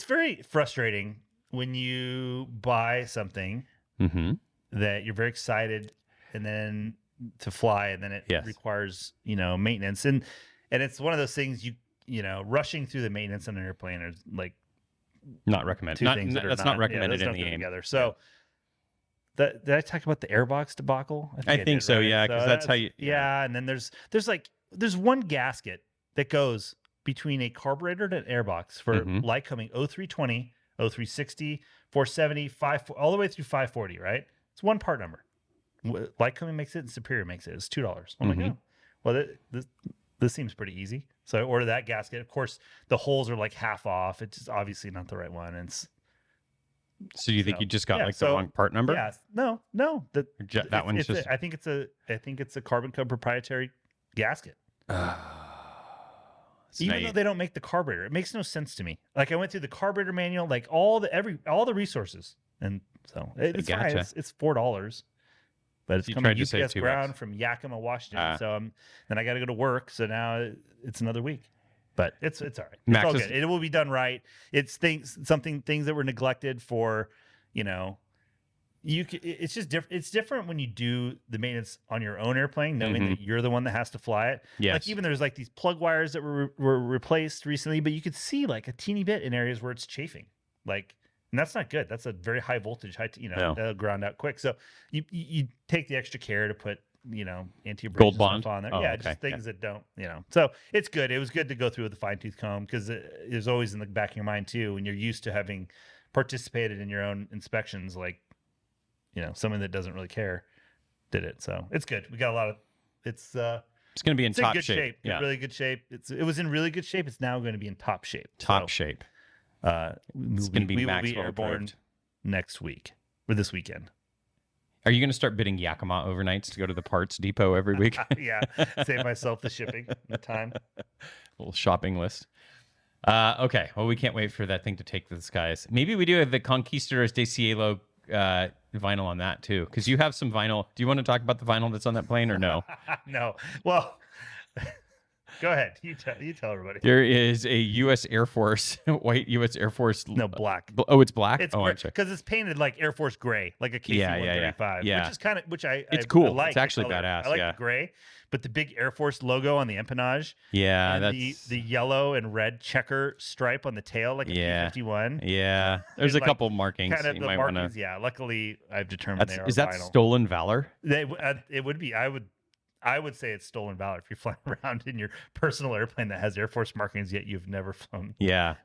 very frustrating when you buy something that you're very excited and then to fly, and then it requires maintenance, and it's one of those things rushing through the maintenance on an airplane is like not recommended. That's not recommended in the aim. Together. So, did I talk about the airbox debacle? I think so. Right? Yeah, because that's how you. Yeah, and then there's one gasket that goes between a carburetor and an airbox for Lycoming 0320, 0360, 470, 5 all the way through 540. Right? It's one part number. Lycoming makes it, and Superior makes it. It's $2. I'm like, oh, well, this seems pretty easy. So I order that gasket. Of course, the holes are like half off. It's just obviously not the right one. So you think you just got the wrong part number? Yeah. No. That one's just. I think it's a Carbon Cub proprietary gasket. Even though they don't make the carburetor, it makes no sense to me. Like I went through the carburetor manual, like all the resources, and so it's fine. It's $4. But it's coming UPS ground from Yakima, Washington. So then I got to go to work. So now it's another week. But it's all right. It's all good. It will be done right. It's things that were neglected for, it's just different. It's different when you do the maintenance on your own airplane, knowing that you're the one that has to fly it. Yes. Like even there's like these plug wires that were replaced recently, but you could see like a teeny bit in areas where it's chafing. And that's not good. That's a very high voltage, that'll ground out quick. So you take the extra care to put, anti-abrasion stuff on there. Just things that don't, So it's good. It was good to go through with a fine-tooth comb because there's always in the back of your mind too, when you're used to having participated in your own inspections, like, someone that doesn't really care did it. So it's good. We got a lot of, it's going to be in top good shape. Yeah. Really good shape. It was in really good shape. It's now going to be in top shape. Top shape. It's going to be Maxwell airborne approved next week or this weekend. Are you going to start bidding Yakima overnights to go to the parts depot every week? Yeah, save myself the shipping, the time. Little shopping list. Okay, well, we can't wait for that thing to take to the skies. Maybe we do have the Conquistadores de Cielo vinyl on that too, because you have some vinyl. Do you want to talk about the vinyl that's on that plane or no? No. Well. Go ahead. You tell everybody. There is a U.S. Air Force, white U.S. Air Force. No, black. Oh, it's black? It's I'm sorry. because it's painted like Air Force gray, like a KC-135. Yeah. Which is kind of, it's cool. I like it's actually color. badass. I like the gray, but the big Air Force logo on the empennage. Yeah, and that's the yellow and red checker stripe on the tail, like a P-51. Yeah, there's a couple markings. Kind of you the might markings. wanna... Yeah, luckily I've determined is that vinyl. stolen valor? It would be. I would say it's stolen valor if you're flying around in your personal airplane that has Air Force markings, yet you've never flown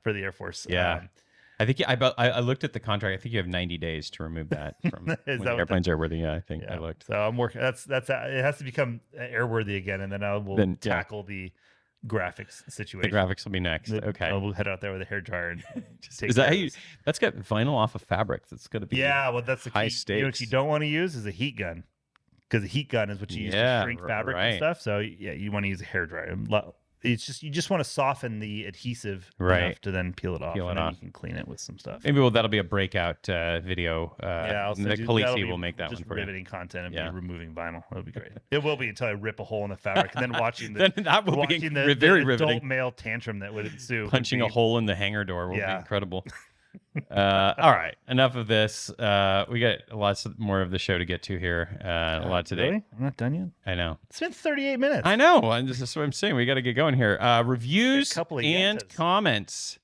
for the Air Force. Yeah. I think I looked at the contract. I think you have 90 days to remove that from when the airplane's airworthy. Yeah, I think I looked. So I'm working. That's it has to become airworthy again, and then I will tackle the graphics situation. The graphics will be next. Okay. I'll head out there with a hairdryer and is that how you? That's got vinyl off of fabric. That's going to be well, that's the high key. stakes. What you don't want to use is a heat gun. Because the heat gun is what you use to shrink fabric and stuff. So you want to use a hairdryer. It's you just want to soften the adhesive enough to then peel it off, and then you can clean it with some stuff. Maybe that'll be a breakout video. The Khaleesi will make that one for you. Riveting content and be removing vinyl. That'll be great. It will be until I rip a hole in the fabric and then watching the that will be the very adult riveting. male tantrum that would ensue. Punching a hole in the hangar door will be incredible. All right, enough of this. We got lots more of the show to get to here. A lot today. Really? I'm not done yet. I know. It's been 38 minutes. I know. This is what I'm saying. We got to get going here. Reviews A couple of and yentas. comments.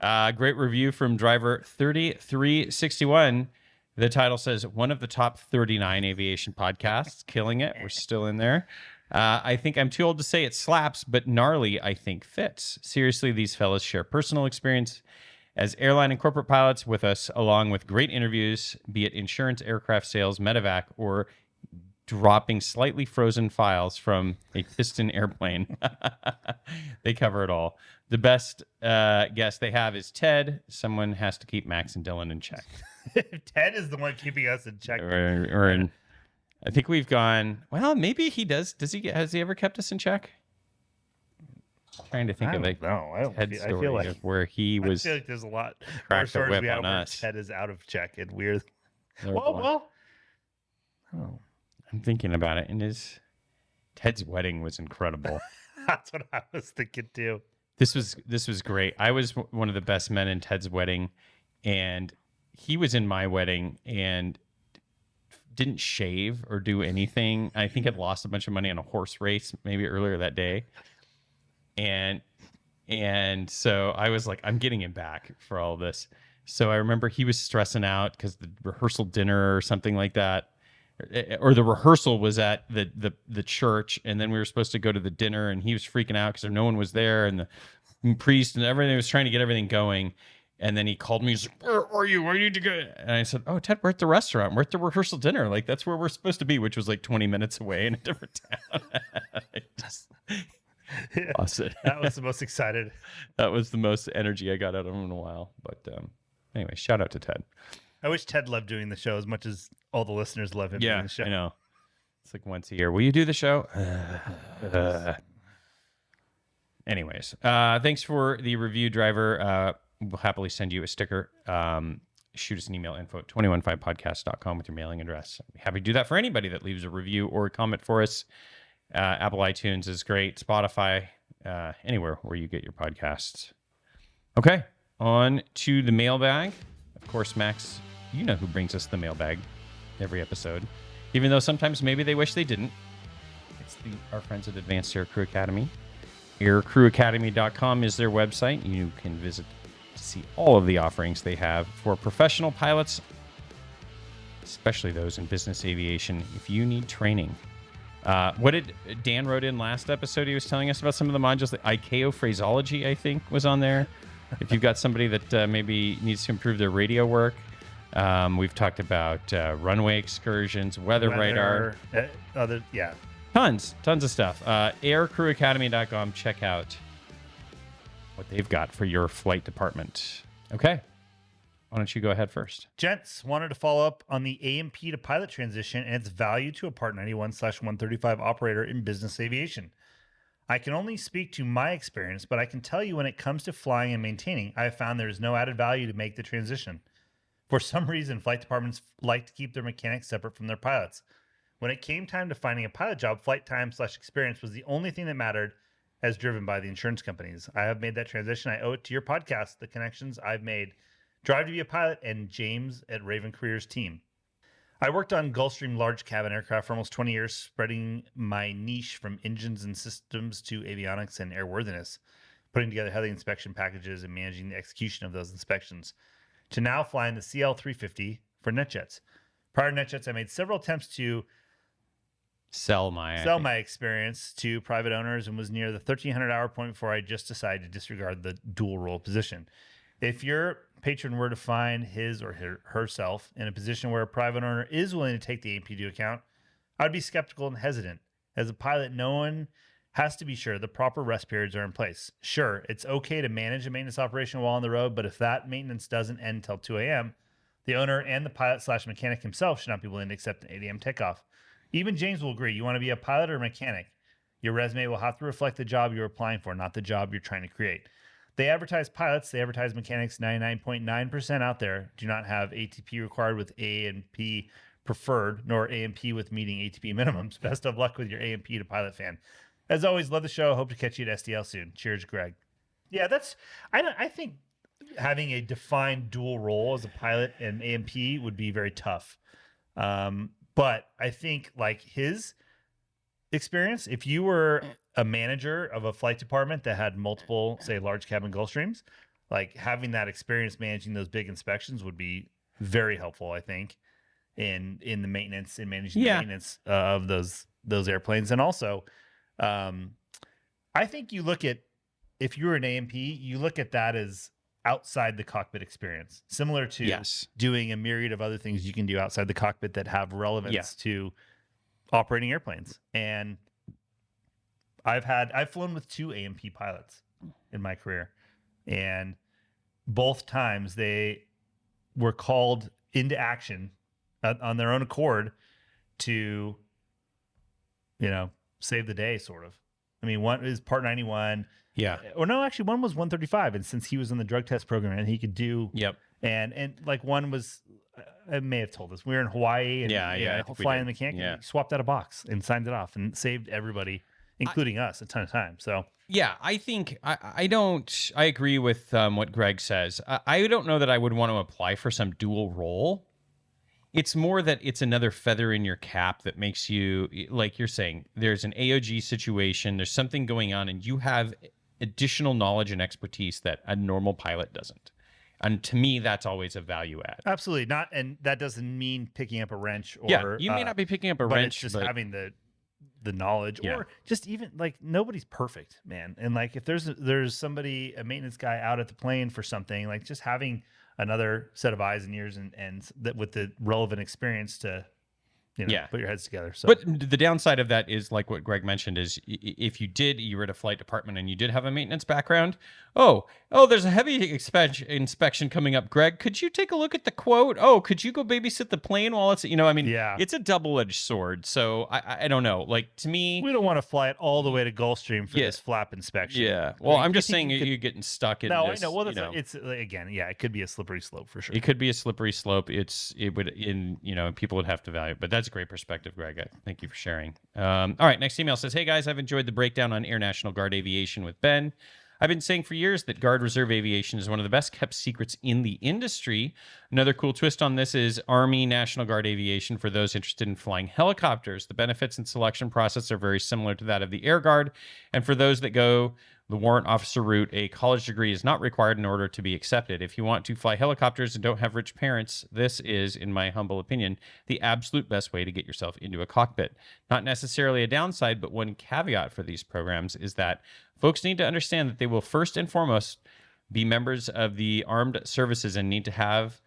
Great review from driver 3361. The title says, one of the top 39 aviation podcasts, killing it. We're still in there. I think I'm too old to say it slaps, but gnarly, I think, fits. Seriously, these fellas share personal experience as airline and corporate pilots with us, along with great interviews, be it insurance, aircraft sales, medevac, or dropping slightly frozen files from a piston airplane. They cover it all. The best guest they have is Ted. Someone has to keep Max and Dylan in check. Ted is the one keeping us in check. I think we've gone. Well, maybe he does. Has he ever kept us in check? I'm trying to think I of don't know. I don't Ted feel, story I feel like of where he I was. feel like there's a lot more cracked the stories whip we have on where us. Ted is out of check and weird. There was one. Oh, I'm thinking about it, and Ted's wedding was incredible. that's what I was thinking too. This was great. I was one of the best men in Ted's wedding, and he was in my wedding and didn't shave or do anything. I think had lost a bunch of money on a horse race maybe earlier that day. And so I was like, I'm getting him back for all this. So I remember he was stressing out because the rehearsal dinner or something like that, or the rehearsal was at the church, and then we were supposed to go to the dinner, and he was freaking out because no one was there, and the priest and everything was trying to get everything going. And then he called me. He's like, "Where are you? Where do you need to go?" And I said, "Oh, Ted, we're at the restaurant. We're at the rehearsal dinner. Like that's where we're supposed to be," which was like 20 minutes away in a different town. I just lost it. That was the most excited. That was the most energy I got out of him in a while. But anyway, shout out to Ted. I wish Ted loved doing the show as much as all the listeners love him doing the show. I know. It's like once a year. Will you do the show? Anyways, thanks for the review, driver. We'll happily send you a sticker. Shoot us an email, info@215podcast.com with your mailing address. I'd be happy to do that for anybody that leaves a review or a comment for us. Apple iTunes is great. Spotify, anywhere where you get your podcasts. Okay, on to the mailbag. Of course, Max, you know who brings us the mailbag every episode, even though sometimes maybe they wish they didn't. It's our friends at Advanced Aircrew Academy. Aircrewacademy.com is their website. You can visit to see all of the offerings they have for professional pilots, especially those in business aviation. If you need training, what did Dan wrote in last episode? He was telling us about some of the modules. The ICAO phraseology, I think, was on there. If you've got somebody that maybe needs to improve their radio work, we've talked about runway excursions, weather radar, tons of stuff. Aircrewacademy.com. Check out what they've got for your flight department. Okay. Why don't you go ahead first? Gents, wanted to follow up on the AMP to pilot transition and its value to a Part 91/135 operator in business aviation. I can only speak to my experience, but I can tell you when it comes to flying and maintaining, I have found there is no added value to make the transition. For some reason, flight departments like to keep their mechanics separate from their pilots. When it came time to finding a pilot job, flight time/experience was the only thing that mattered, as driven by the insurance companies. I have made that transition. I owe it to your podcast, the connections I've made, Drive to be a Pilot, and James at Raven Careers team. I worked on Gulfstream large cabin aircraft for almost 20 years, spreading my niche from engines and systems to avionics and airworthiness, putting together heli inspection packages and managing the execution of those inspections, to now flying the CL350 for NetJets. Prior to NetJets, I made several attempts to sell my experience to private owners and was near the 1,300 hour point before I just decided to disregard the dual role position. If your patron were to find his or herself in a position where a private owner is willing to take the AMP into account, I'd be skeptical and hesitant. As a pilot, no one has to be sure the proper rest periods are in place. Sure, it's okay to manage a maintenance operation while on the road, but if that maintenance doesn't end until 2 a.m., the owner and the pilot/mechanic himself should not be willing to accept an 8 a.m. takeoff. Even James will agree. You want to be a pilot or a mechanic, your resume will have to reflect the job you're applying for, not the job you're trying to create. They advertise pilots, they advertise mechanics. 99.9% out there do not have ATP required with A&P preferred, nor A&P with meeting ATP minimums. Best of luck with your A&P to pilot fan. As always, love the show. Hope to catch you at SDL soon. Cheers, Greg. Yeah, I think having a defined dual role as a pilot and AMP would be very tough. But I think like his experience, if you were a manager of a flight department that had multiple, say, large cabin Gulfstreams, like having that experience managing those big inspections would be very helpful, I think, in the maintenance and managing the maintenance of those airplanes. And also, I think you look at, if you're an AMP, you look at that as outside the cockpit experience, similar to doing a myriad of other things you can do outside the cockpit that have relevance to operating airplanes. And I've flown with 2 AMP pilots in my career, and both times they were called into action on their own accord to, save the day, sort of. I mean, one is Part 91. Yeah. Or no, actually, one was 135, and since he was in the drug test program, and he could do. Yep. And like one was, I may have told us, we were in Hawaii, and flying the mechanic, and he swapped out a box and signed it off, and saved everybody, including us, a ton of time. So yeah, I think I agree with what Greg says. I don't know that I would want to apply for some dual role. It's more that it's another feather in your cap that makes you, like you're saying, there's an AOG situation, there's something going on, and you have additional knowledge and expertise that a normal pilot doesn't. And to me, that's always a value add. Absolutely not, and that doesn't mean picking up a wrench. Or you may not be picking up a but wrench, it's just having the knowledge, or just even like nobody's perfect, man. And like if there's somebody, a maintenance guy out at the plane for something, like just having another set of eyes and ears and that with the relevant experience to put your heads together. So, but the downside of that is like what Greg mentioned is if you were at a flight department and you did have a maintenance background, there's a heavy inspection coming up. Greg, could you take a look at the quote? Oh, could you go babysit the plane while it's, it's a double-edged sword. So I don't know. Like to me, we don't want to fly it all the way to Gulfstream for this flap inspection. Yeah. Well, I'm just saying you're getting stuck in this. No, I know. Well, it's again, it could be a slippery slope for sure. It could be a slippery slope. People would have to value it, but that's a great perspective, Greg. Thank you for sharing. All right, next email says, "Hey guys, I've enjoyed the breakdown on Air National Guard Aviation with Ben. I've been saying for years that Guard Reserve Aviation is one of the best kept secrets in the industry. Another cool twist on this is Army National Guard Aviation for those interested in flying helicopters. The benefits and selection process are very similar to that of the Air Guard, and for those that go the warrant officer route, a college degree is not required in order to be accepted. If you want to fly helicopters and don't have rich parents, this is, in my humble opinion, the absolute best way to get yourself into a cockpit. Not necessarily a downside, but one caveat for these programs is that folks need to understand that they will first and foremost be members of the armed services and need to have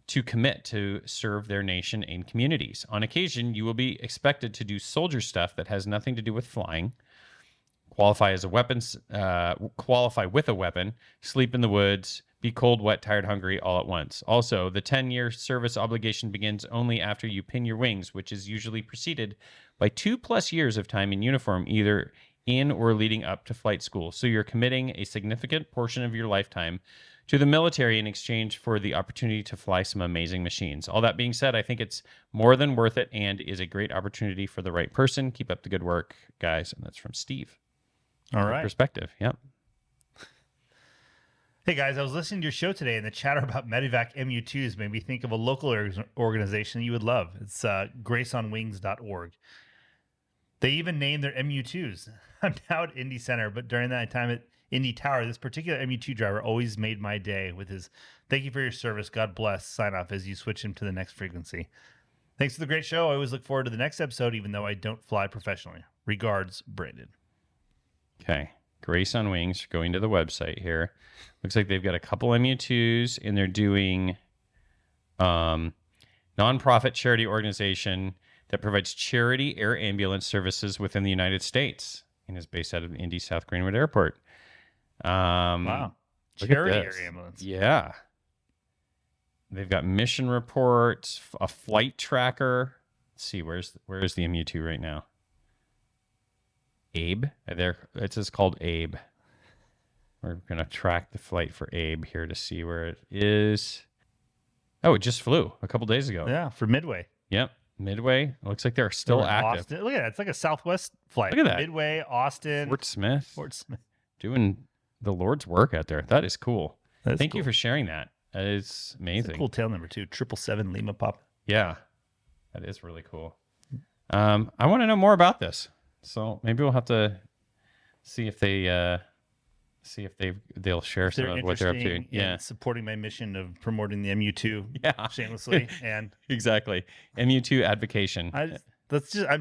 to commit to serve their nation and communities. On occasion, you will be expected to do soldier stuff that has nothing to do with flying, qualify with a weapon, sleep in the woods, be cold, wet, tired, hungry all at once. Also, the 10-year service obligation begins only after you pin your wings, which is usually preceded by 2+ years of time in uniform, either in or leading up to flight school. So you're committing a significant portion of your lifetime to the military in exchange for the opportunity to fly some amazing machines. All that being said, I think it's more than worth it and is a great opportunity for the right person. Keep up the good work, guys. And that's from Steve. All right. Perspective. Yep. Hey guys, I was listening to your show today, and the chatter about Medevac MU2s made me think of a local organization you would love. It's graceonwings.org. They even named their MU2s. I'm now at Indy Center, but during that time at Indy Tower, this particular MU2 driver always made my day with his "Thank you for your service, God bless" sign off as you switch him to the next frequency. Thanks for the great show. I always look forward to the next episode, even though I don't fly professionally. Regards, Brandon. Okay. Grace on Wings, going to the website here. Looks like they've got a couple MU2s, and they're doing nonprofit charity organization that provides charity air ambulance services within the United States and is based out of Indy South Greenwood Airport. Wow. Charity air ambulance. Yeah. They've got mission reports, a flight tracker. Let's see, where's the MU2 right now? Abe. There, it says called Abe. We're going to track the flight for Abe here to see where it is. Oh, it just flew a couple days ago. Yeah, for Midway. Yep. Midway. It looks like they're still active. Austin. Look at that. It's like a Southwest flight. Look at that. Midway, Austin. Fort Smith. Doing the Lord's work out there. That is cool. Thank you cool. for sharing that. That is It's amazing. a cool tail number too. 777 Lima Papa. Yeah, that is really cool. I want to know more about this, so maybe we'll have to see if they'll share some They're of what they're up to. interesting Yeah, in supporting my mission of promoting the MU2 yeah, shamelessly. And exactly. MU2 advocation. I'm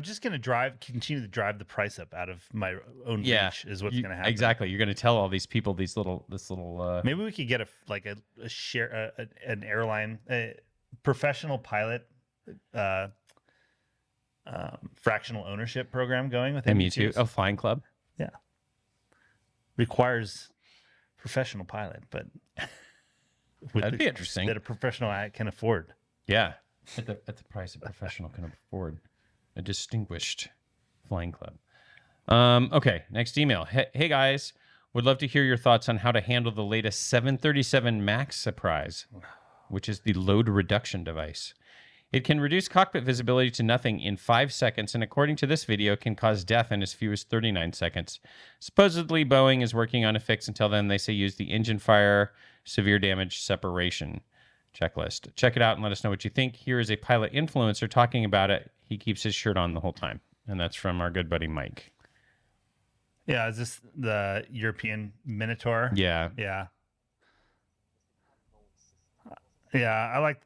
just going to continue to drive the price up out of my own reach is what's going to happen. Exactly. You're going to tell all these people this little. Maybe we could get a share, an airline, a professional pilot, fractional ownership program going with MU2, a flying club. Yeah. Requires professional pilot, but That'd be interesting. That a professional can afford. Yeah, at the price a professional can afford. A distinguished flying club. Okay, next email. Hey guys, would love to hear your thoughts on how to handle the latest 737 MAX surprise, which is the load reduction device. It can reduce cockpit visibility to nothing in 5 seconds, and according to this video, can cause death in as few as 39 seconds. Supposedly, Boeing is working on a fix. Until then, they say use the engine fire, severe damage separation checklist. Check it out and let us know what you think. Here is a pilot influencer talking about it. He keeps his shirt on the whole time, and that's from our good buddy Mike. Yeah, is this the European Minotaur? Yeah. Yeah. Yeah, I like.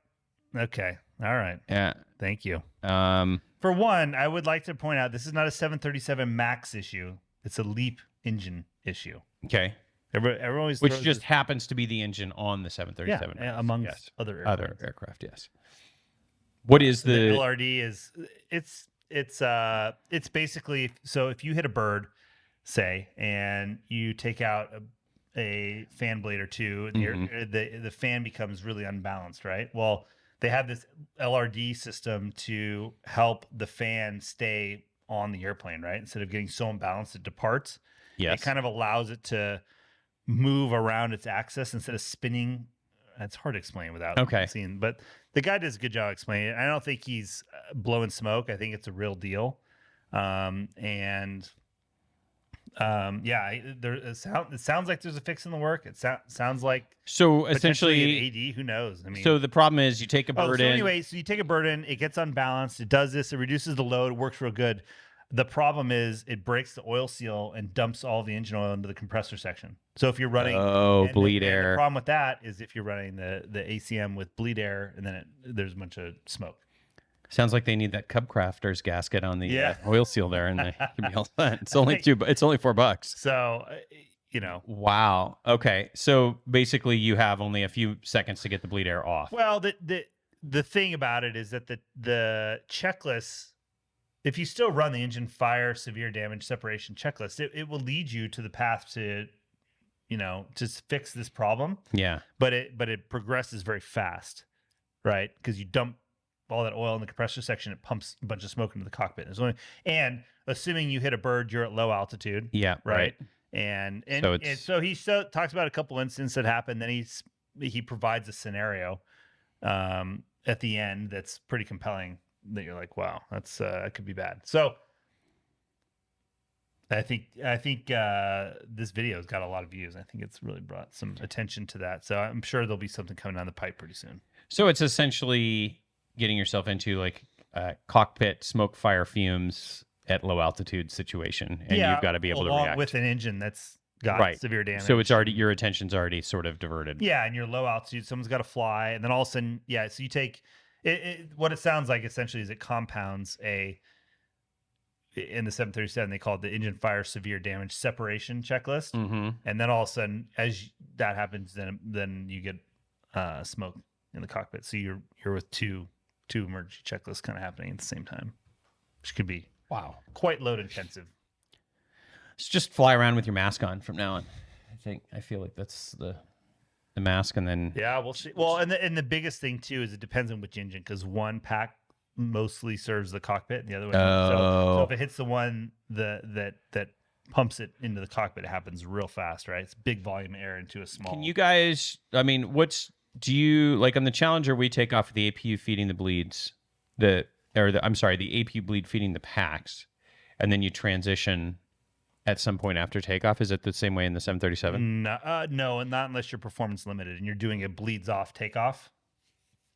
Okay. All right. Yeah. Thank you. Um, For one, I would like to point out this is not a 737 MAX issue. It's a LEAP engine issue. okay. Everyone always Which throws just this- happens to be the engine on the 737. yeah, MAX. amongst Yes. other Other airplanes. aircraft, yes. What is The the... LRD is it's basically, so if you hit a bird, say, and you take out a fan blade or two, and the fan becomes really unbalanced, right? Well, they have this LRD system to help the fan stay on the airplane, right? Instead of getting so imbalanced it departs. Yes. It kind of allows it to move around its axis instead of spinning. It's hard to explain without seeing, but the guy does a good job explaining it. I don't think he's blowing smoke. I think it's a real deal. It sounds like there's a fix in the work. It sounds like So potentially essentially, an AD. Who knows? I mean, so the problem is you take a bird so in. anyway, so you take a bird in, it gets unbalanced. It does this. It reduces the load. It works real good. The problem is it breaks the oil seal and dumps all the engine oil into the compressor section. So if you're running, bleed and air. The problem with that is if you're running the ACM with bleed air, and then there's a bunch of smoke. Sounds like they need that Cub Crafter's gasket on the Yeah. oil seal there, and they can be all set. It's only It's only $4. So, Wow. Okay. So basically, you have only a few seconds to get the bleed air off. well, the thing about it is that the checklist, if you still run the engine fire, severe damage, separation checklist, it will lead you to the path to fix this problem. Yeah. But it progresses very fast, right? Because you dump all that oil in the compressor section, it pumps a bunch of smoke into the cockpit. And assuming you hit a bird, you're at low altitude. Yeah. Right. And so he talks about a couple incidents that happened. Then he provides a scenario at the end that's pretty compelling. That you're like, wow, that could be bad. So I think this video has got a lot of views. I think it's really brought some attention to that. So I'm sure there'll be something coming down the pipe pretty soon. So it's essentially getting yourself into like cockpit smoke, fire, fumes at low altitude situation, and you've got to be able to react with an engine that's got severe damage. So it's already, your attention's already sort of diverted. Yeah, and you're low altitude. Someone's got to fly, and then all of a sudden, so you take it. What it sounds like essentially is it compounds in the 737 they call it the engine fire severe damage separation checklist, and then all of a sudden, as that happens, then you get smoke in the cockpit. So you're with two emergency checklists kind of happening at the same time, which could be quite load intensive. So just fly around with your mask on from now on. I feel like that's the mask, and then we'll see. Well, and the biggest thing too is it depends on which engine, because one pack mostly serves the cockpit, and the other one. So if it hits the one that pumps it into the cockpit, it happens real fast, right? It's big volume air into a small. Can you guys? I mean, do you like on the Challenger? We take off the APU feeding the bleeds, the APU bleed feeding the packs, and then you transition at some point after takeoff? Is it the same way in the 737? No, and not unless you're performance limited and you're doing a bleeds off takeoff.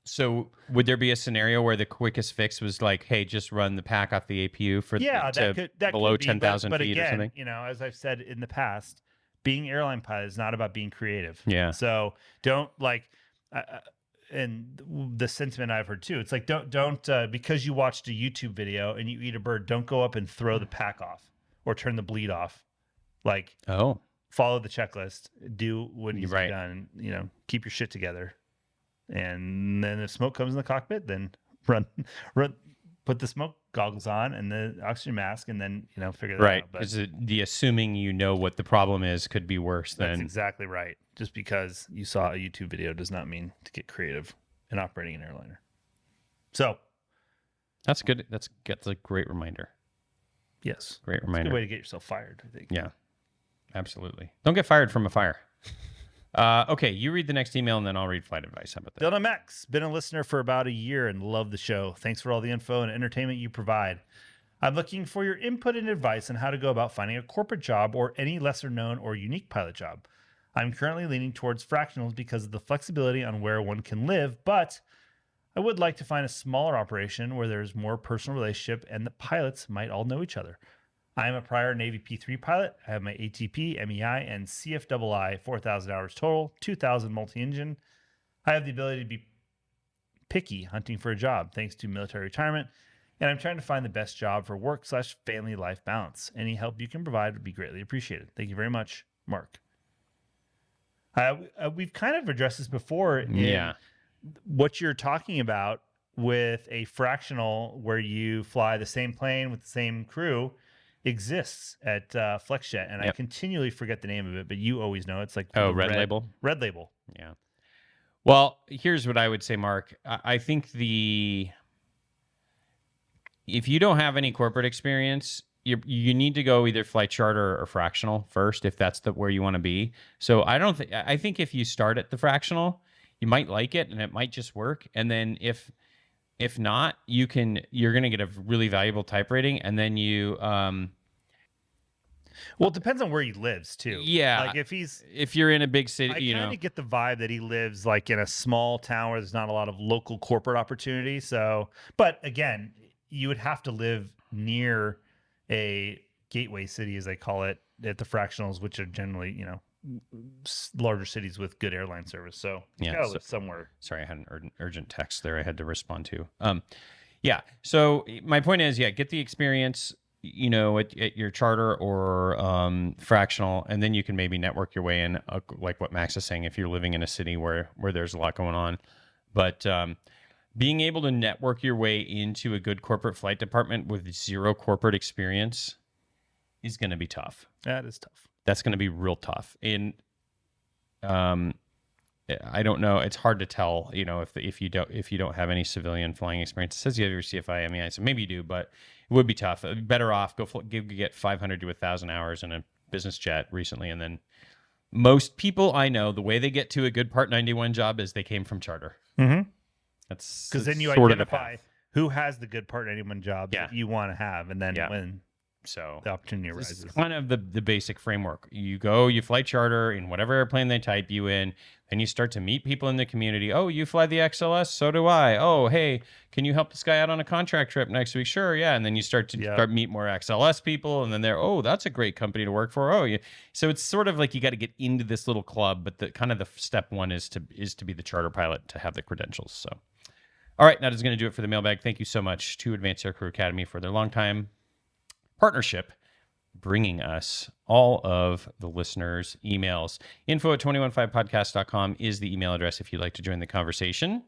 So would there be a scenario where the quickest fix was like, hey, just run the pack off the APU for that below could be, 10,000 but feet again, or something? You know, as I've said in the past, being airline pilot is not about being creative. Yeah. So don't and the sentiment I've heard too, it's like don't because you watched a YouTube video and you eat a bird, don't go up and throw the pack off or turn the bleed off. Like, follow the checklist, do what needs to be done. You know, keep your shit together. And then if smoke comes in the cockpit, then run, put the smoke goggles on and the oxygen mask, and then, you know, figure that out. But Is it the assuming you know what the problem is could be worse than... That's exactly right. Just because you saw a YouTube video does not mean to get creative in operating an airliner. So that's good. That's a great reminder. Yes. Great It's a reminder. good way to get yourself fired, I think. Yeah, absolutely. Don't get fired from a fire. Okay, you read the next email and then I'll read flight advice. How about that? Dylan Max, been a listener for about a year and love the show. Thanks for all the info and entertainment you provide. I'm looking for your input and advice on how to go about finding a corporate job or any lesser known or unique pilot job. I'm currently leaning towards fractionals because of the flexibility on where one can live, but I would like to find a smaller operation where there's more personal relationship and the pilots might all know each other. I am a prior Navy P3 pilot. I have my ATP, MEI, and CFII 4,000 hours total, 2,000 multi-engine. I have the ability to be picky hunting for a job thanks to military retirement, and I'm trying to find the best job for work/family life balance. Any help you can provide would be greatly appreciated. Thank you very much, Mark. We've kind of addressed this before. Yeah. What you're talking about with a fractional where you fly the same plane with the same crew exists at FlexJet, and I continually forget the name of it, but you always know. It's like Red Label. Red Label. Yeah. Well, here's what I would say, Mark. I think if you don't have any corporate experience, you need to go either flight charter or fractional first, if that's where you want to be. So I think if you start at the fractional, you might like it and it might just work, and then if not, you're going to get a really valuable type rating, and then you well, it depends on where he lives too. Yeah. Like if you're in a big city, I kind of get the vibe that he lives like in a small town where there's not a lot of local corporate opportunity. So, but again, you would have to live near a gateway city, as they call it, at the fractionals, which are generally, you know, larger cities with good airline service. So you gotta live somewhere. Sorry, I had an urgent text there I had to respond to. Yeah. So my point is, get the experience, you know, at your charter or fractional, and then you can maybe network your way in, like what Max is saying, if you're living in a city where there's a lot going on. But being able to network your way into a good corporate flight department with zero corporate experience is going to be tough. That is tough. That's going to be real tough. And I don't know. It's hard to tell, you know, if you don't have any civilian flying experience. It says you have your CFI, MEI, so maybe you do, but it would be tough. Better off get 500 to 1,000 hours in a business jet recently, and then most people I know, the way they get to a good Part 91 job is they came from charter. Mm-hmm. That's because then you sort identify who has the good Part 91 job that you want to have, and then when the opportunity arises. It's kind of the basic framework. You fly charter in whatever airplane they type you in, and you start to meet people in the community. Oh, you fly the XLS? So do I. Oh, hey, can you help this guy out on a contract trip next week? Sure, yeah. And then you start to meet more XLS people, and then that's a great company to work for. Oh, yeah. So it's sort of like you got to get into this little club, but the step one is to be the charter pilot, to have the credentials. So, all right, that is going to do it for the mailbag. Thank you so much to Advanced Aircrew Academy for their long time partnership, bringing us all of the listeners' emails. info@215podcast.com is the email address if you'd like to join the conversation.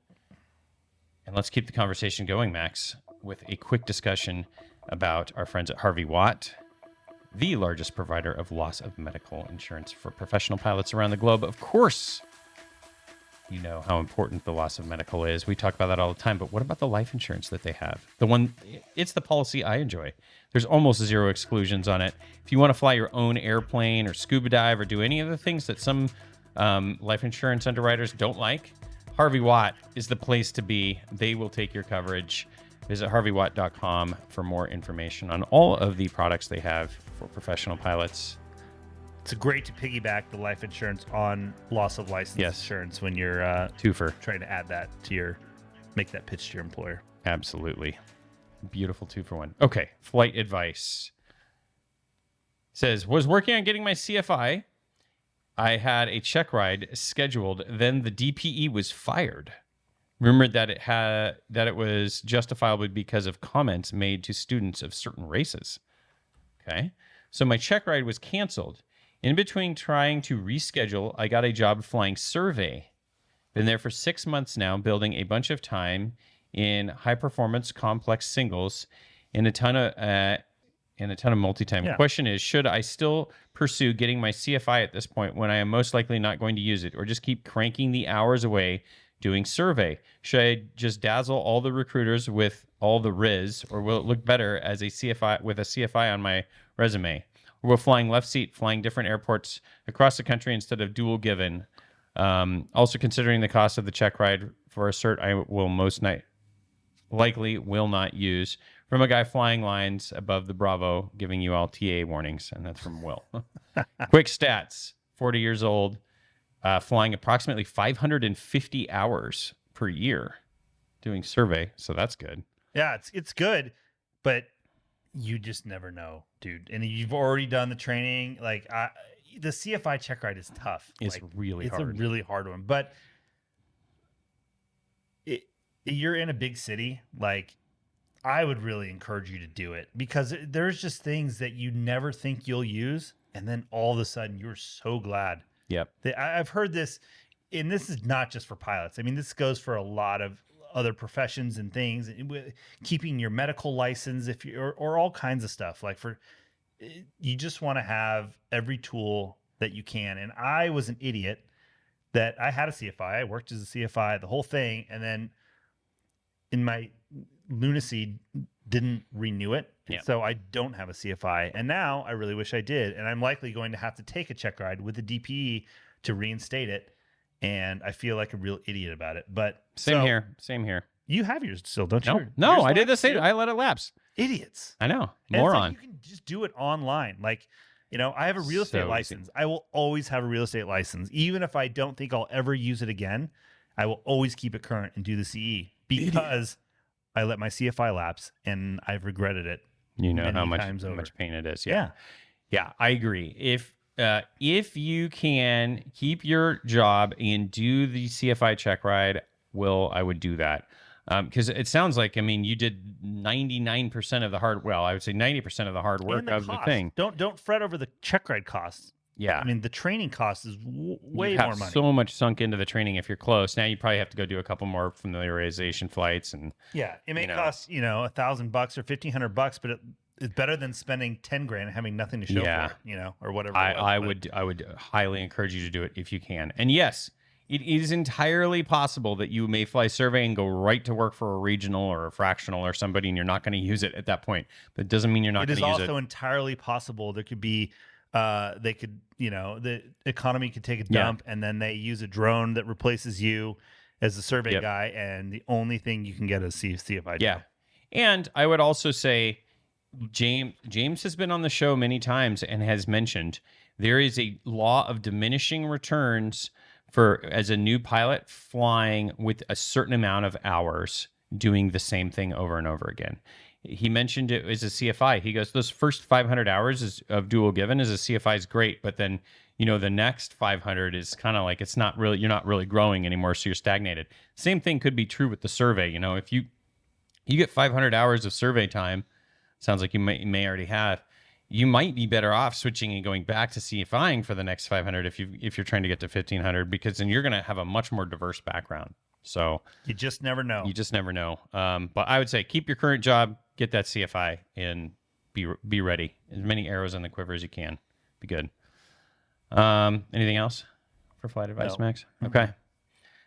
And let's keep the conversation going, Max, with a quick discussion about our friends at Harvey Watt, the largest provider of loss of medical insurance for professional pilots around the globe. Of course, you know how important the loss of medical is. We talk about that all the time, but what about the life insurance that they have? It's the policy I enjoy. There's almost zero exclusions on it. If you want to fly your own airplane or scuba dive or do any of the things that some life insurance underwriters don't like, Harvey Watt is the place to be. They will take your coverage. Visit harveywatt.com for more information on all of the products they have for professional pilots. It's great to piggyback the life insurance on loss of license insurance when you're Twofer. trying to add that to make that pitch to your employer. Absolutely. Beautiful 2-for-1. Okay, flight advice. Says, was working on getting my CFI. I had a check ride scheduled. Then the DPE was fired. Rumored that it was justifiable because of comments made to students of certain races. Okay, so my check ride was canceled. In between trying to reschedule, I got a job flying survey. Been there for 6 months now, building a bunch of time in high-performance complex singles and a ton of multi-time. Yeah. Question is, should I still pursue getting my CFI at this point when I am most likely not going to use it, or just keep cranking the hours away doing survey? Should I just dazzle all the recruiters with all the Riz, or will it look better as a CFI with a CFI on my resume? Or will flying left seat, flying different airports across the country instead of dual given? Also considering the cost of the check ride for a cert, I will likely will not use, from a guy flying lines above the Bravo, giving you all TA warnings, and that's from Will. Quick stats: 40 years old, flying approximately 550 hours per year, doing survey, so that's good. Yeah, it's good, but you just never know, dude. And you've already done the training. Like the CFI check ride is tough. It's like, really hard. It's a really hard one, but you're in a big city. Like, I would really encourage you to do it, because there's just things that you never think you'll use, and then all of a sudden you're so glad. Yep. I've heard this, and this is not just for pilots. I mean, this goes for a lot of other professions and things, keeping your medical license or all kinds of stuff. Like, you just want to have every tool that you can. And I was an idiot that I had a CFI. I worked as a CFI, the whole thing, and then in my lunacy didn't renew it. Yeah. So I don't have a CFI. And now I really wish I did. And I'm likely going to have to take a check ride with the DPE to reinstate it. And I feel like a real idiot about it. But Same here. You have yours still, don't you? No, Yours I did the lapsed same. too? I let it lapse. Idiots. I know. And it's like Moron. you can just do it online. Like, I have a real estate So easy. license. I will always have a real estate license. Even if I don't think I'll ever use it again, I will always keep it current and do the CE, because I let my CFI lapse and I've regretted it. You know many how times over. much pain it is. Yeah. Yeah, I agree. If you can keep your job and do the CFI check ride, I would do that. Because it sounds like, you did 99% of the hard, I would say 90% of the hard work And the of the cost. thing. Don't fret over the check ride costs. Yeah. I mean, the training cost is way you more have money. so much sunk into the training if you're close. Now you probably have to go do a couple more familiarization flights, and Yeah, it may you know. cost $1,000 or $1,500, but it's better than spending $10,000 and having nothing to show Yeah. for it, or whatever. I would highly encourage you to do it if you can. And yes, it is entirely possible that you may fly survey and go right to work for a regional or a fractional or somebody, and you're not going to use it at that point. But it doesn't mean you're not It going is to use it. also entirely possible there could be, the economy could take a Yeah. dump, and then they use a drone that replaces you as the survey Yep. guy, and the only thing you can get is CFI. Yeah. And I would also say James has been on the show many times and has mentioned there is a law of diminishing returns as a new pilot flying with a certain amount of hours doing the same thing over and over again. He mentioned it as a CFI. He goes, those first 500 hours of dual given as a CFI is great, but then the next 500 is kind of like you're not really growing anymore, so you're stagnated. Same thing could be true with the survey. If you get 500 hours of survey time, sounds like you may already have, you might be better off switching and going back to CFIing for the next 500 if you're trying to get to 1,500, because then you're going to have a much more diverse background. So You just never know. But I would say keep your current job, get that CFI, and be ready. As many arrows in the quiver as you can. Be good. Anything else for flight advice, No. Max? Okay.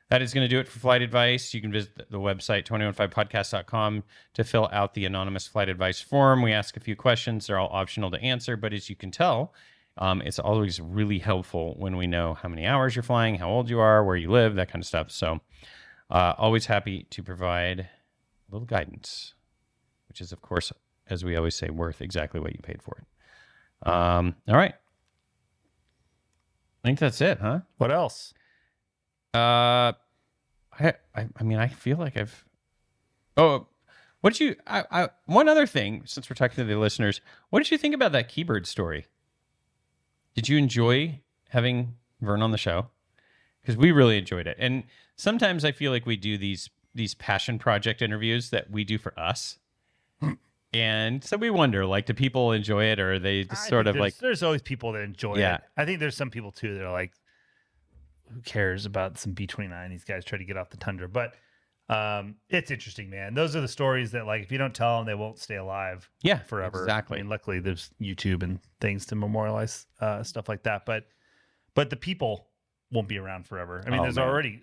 That is going to do it for flight advice. You can visit the website, 215podcast.com, to fill out the anonymous flight advice form. We ask a few questions. They're all optional to answer, but as you can tell, it's always really helpful when we know how many hours you're flying, how old you are, where you live, that kind of stuff. So always happy to provide a little guidance. which is, of course, as we always say, worth exactly what you paid for it. All right. I think that's it, huh? What else? I mean, I feel like I've. Oh, what did you? One other thing, since we're talking to the listeners, what did you think about that Keybird story? Did you enjoy having Vern on the show? Because we really enjoyed it, and sometimes I feel like we do these passion project interviews that we do for us, and so we wonder, like, do people enjoy it, or are they just sort of like? There's always people that enjoy Yeah. it. I think there's some people too that are like, who cares about some B-29? These guys try to get off the tundra, but it's interesting, man. Those are the stories that, like, if you don't tell them, they won't stay alive. Yeah, forever. exactly. I mean, luckily there's YouTube and things to memorialize stuff like that, but the people won't be around forever. I mean, there's already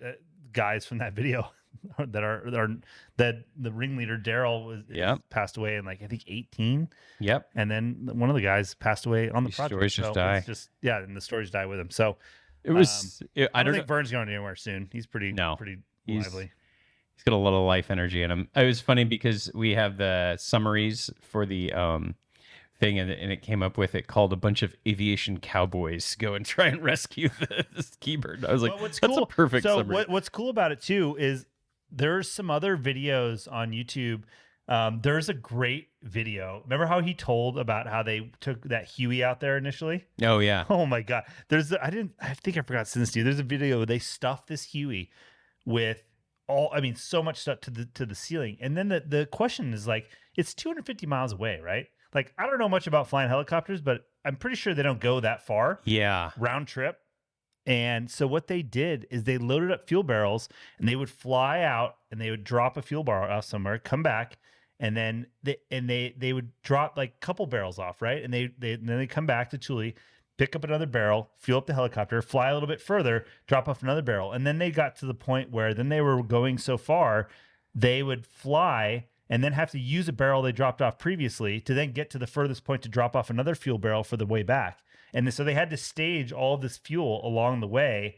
guys from that video that the ringleader Daryl is passed away in, like, I think 18. Yep. And then one of the guys passed away on the These project. stories just die. It's just, and the stories die with him. So It was. I don't think Vern's going anywhere soon. He's pretty lively. He's got a lot of life energy in him. It was funny because we have the summaries for the thing, and it came up with it called "A Bunch of Aviation Cowboys Go and Try and Rescue this Keybird." I was like, "That's a perfect summary." What's cool about it too is there's some other videos on YouTube. There's a great video. Remember how he told about how they took that Huey out there initially? Oh yeah. Oh my God. I think I forgot to send this to you. There's a video where they stuffed this Huey with so much stuff to the ceiling. And then the question is, like, it's 250 miles away, right? Like, I don't know much about flying helicopters, but I'm pretty sure they don't go that far. Yeah. Round trip. And so what they did is they loaded up fuel barrels, and they would fly out and they would drop a fuel barrel off somewhere, come back, and then they would drop like a couple barrels off, right? And then they come back to Thule, pick up another barrel, fuel up the helicopter, fly a little bit further, drop off another barrel. And then they got to the point where then they were going so far, they would fly and then have to use a barrel they dropped off previously to then get to the furthest point to drop off another fuel barrel for the way back. And so they had to stage all of this fuel along the way.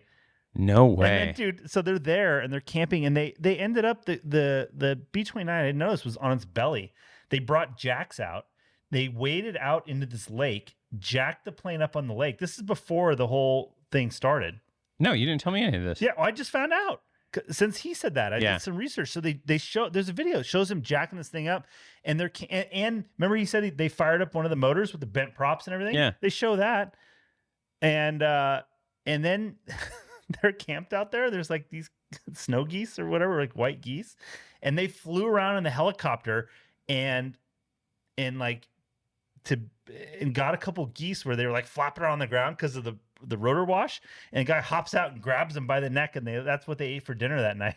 No way. And then, dude, so they're there and they're camping, and they ended up, the B-29, I didn't notice, was on its belly. They brought jacks out. They waded out into this lake, jacked the plane up on the lake. This is before the whole thing started. No, you didn't tell me any of this. Yeah, well, I just found out since he said that. I did some research. So they show, there's a video, it shows him jacking this thing up, and and remember he said they fired up one of the motors with the bent props and everything. Yeah, they show that, and then they're camped out there. There's like these snow geese or whatever, like white geese, and they flew around in the helicopter and got a couple geese where they were like flopping around on the ground because of the rotor wash, and a guy hops out and grabs them by the neck, and that's what they ate for dinner that night.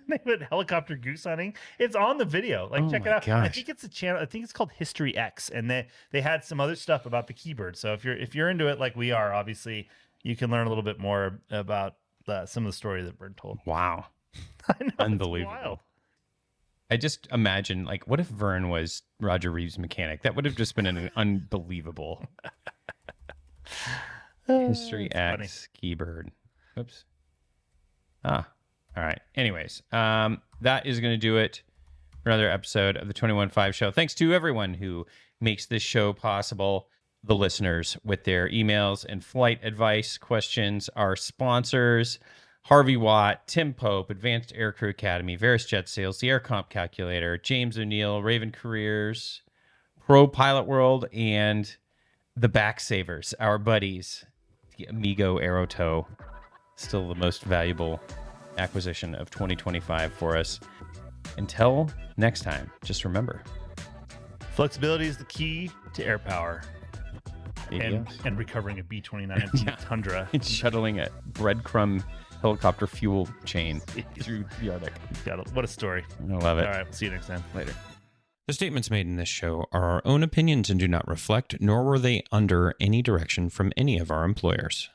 They went helicopter goose hunting. It's on the video. Like, check it out. Gosh. I think it's a channel. I think it's called History X, and they had some other stuff about the Keybird. So if you're into it like we are, obviously you can learn a little bit more about some of the story that Vern told. Wow. I know, unbelievable. I just imagine, like, what if Vern was Roger Reeves' mechanic? That would have just been an unbelievable History X Keybird. Oops. All right. Anyways, that is going to do it for another episode of the 21.5 Show. Thanks to everyone who makes this show possible. The listeners with their emails and flight advice questions, our sponsors, Harvey Watt, Tim Pope, Advanced Aircrew Academy, Veris Jet Sales, the Air Comp Calculator, James O'Neill, Raven Careers, Pro Pilot World, and the Backsavers, our buddies, the Amigo Aerotow, still the most valuable acquisition of 2025 for us. Until next time, just remember, flexibility is the key to air power. And recovering a B-29 Tundra. It's shuttling a breadcrumb helicopter fuel chain through the Arctic. What a story. I love it. All right, see you next time. Later. The statements made in this show are our own opinions and do not reflect, nor were they under any direction from any of our employers.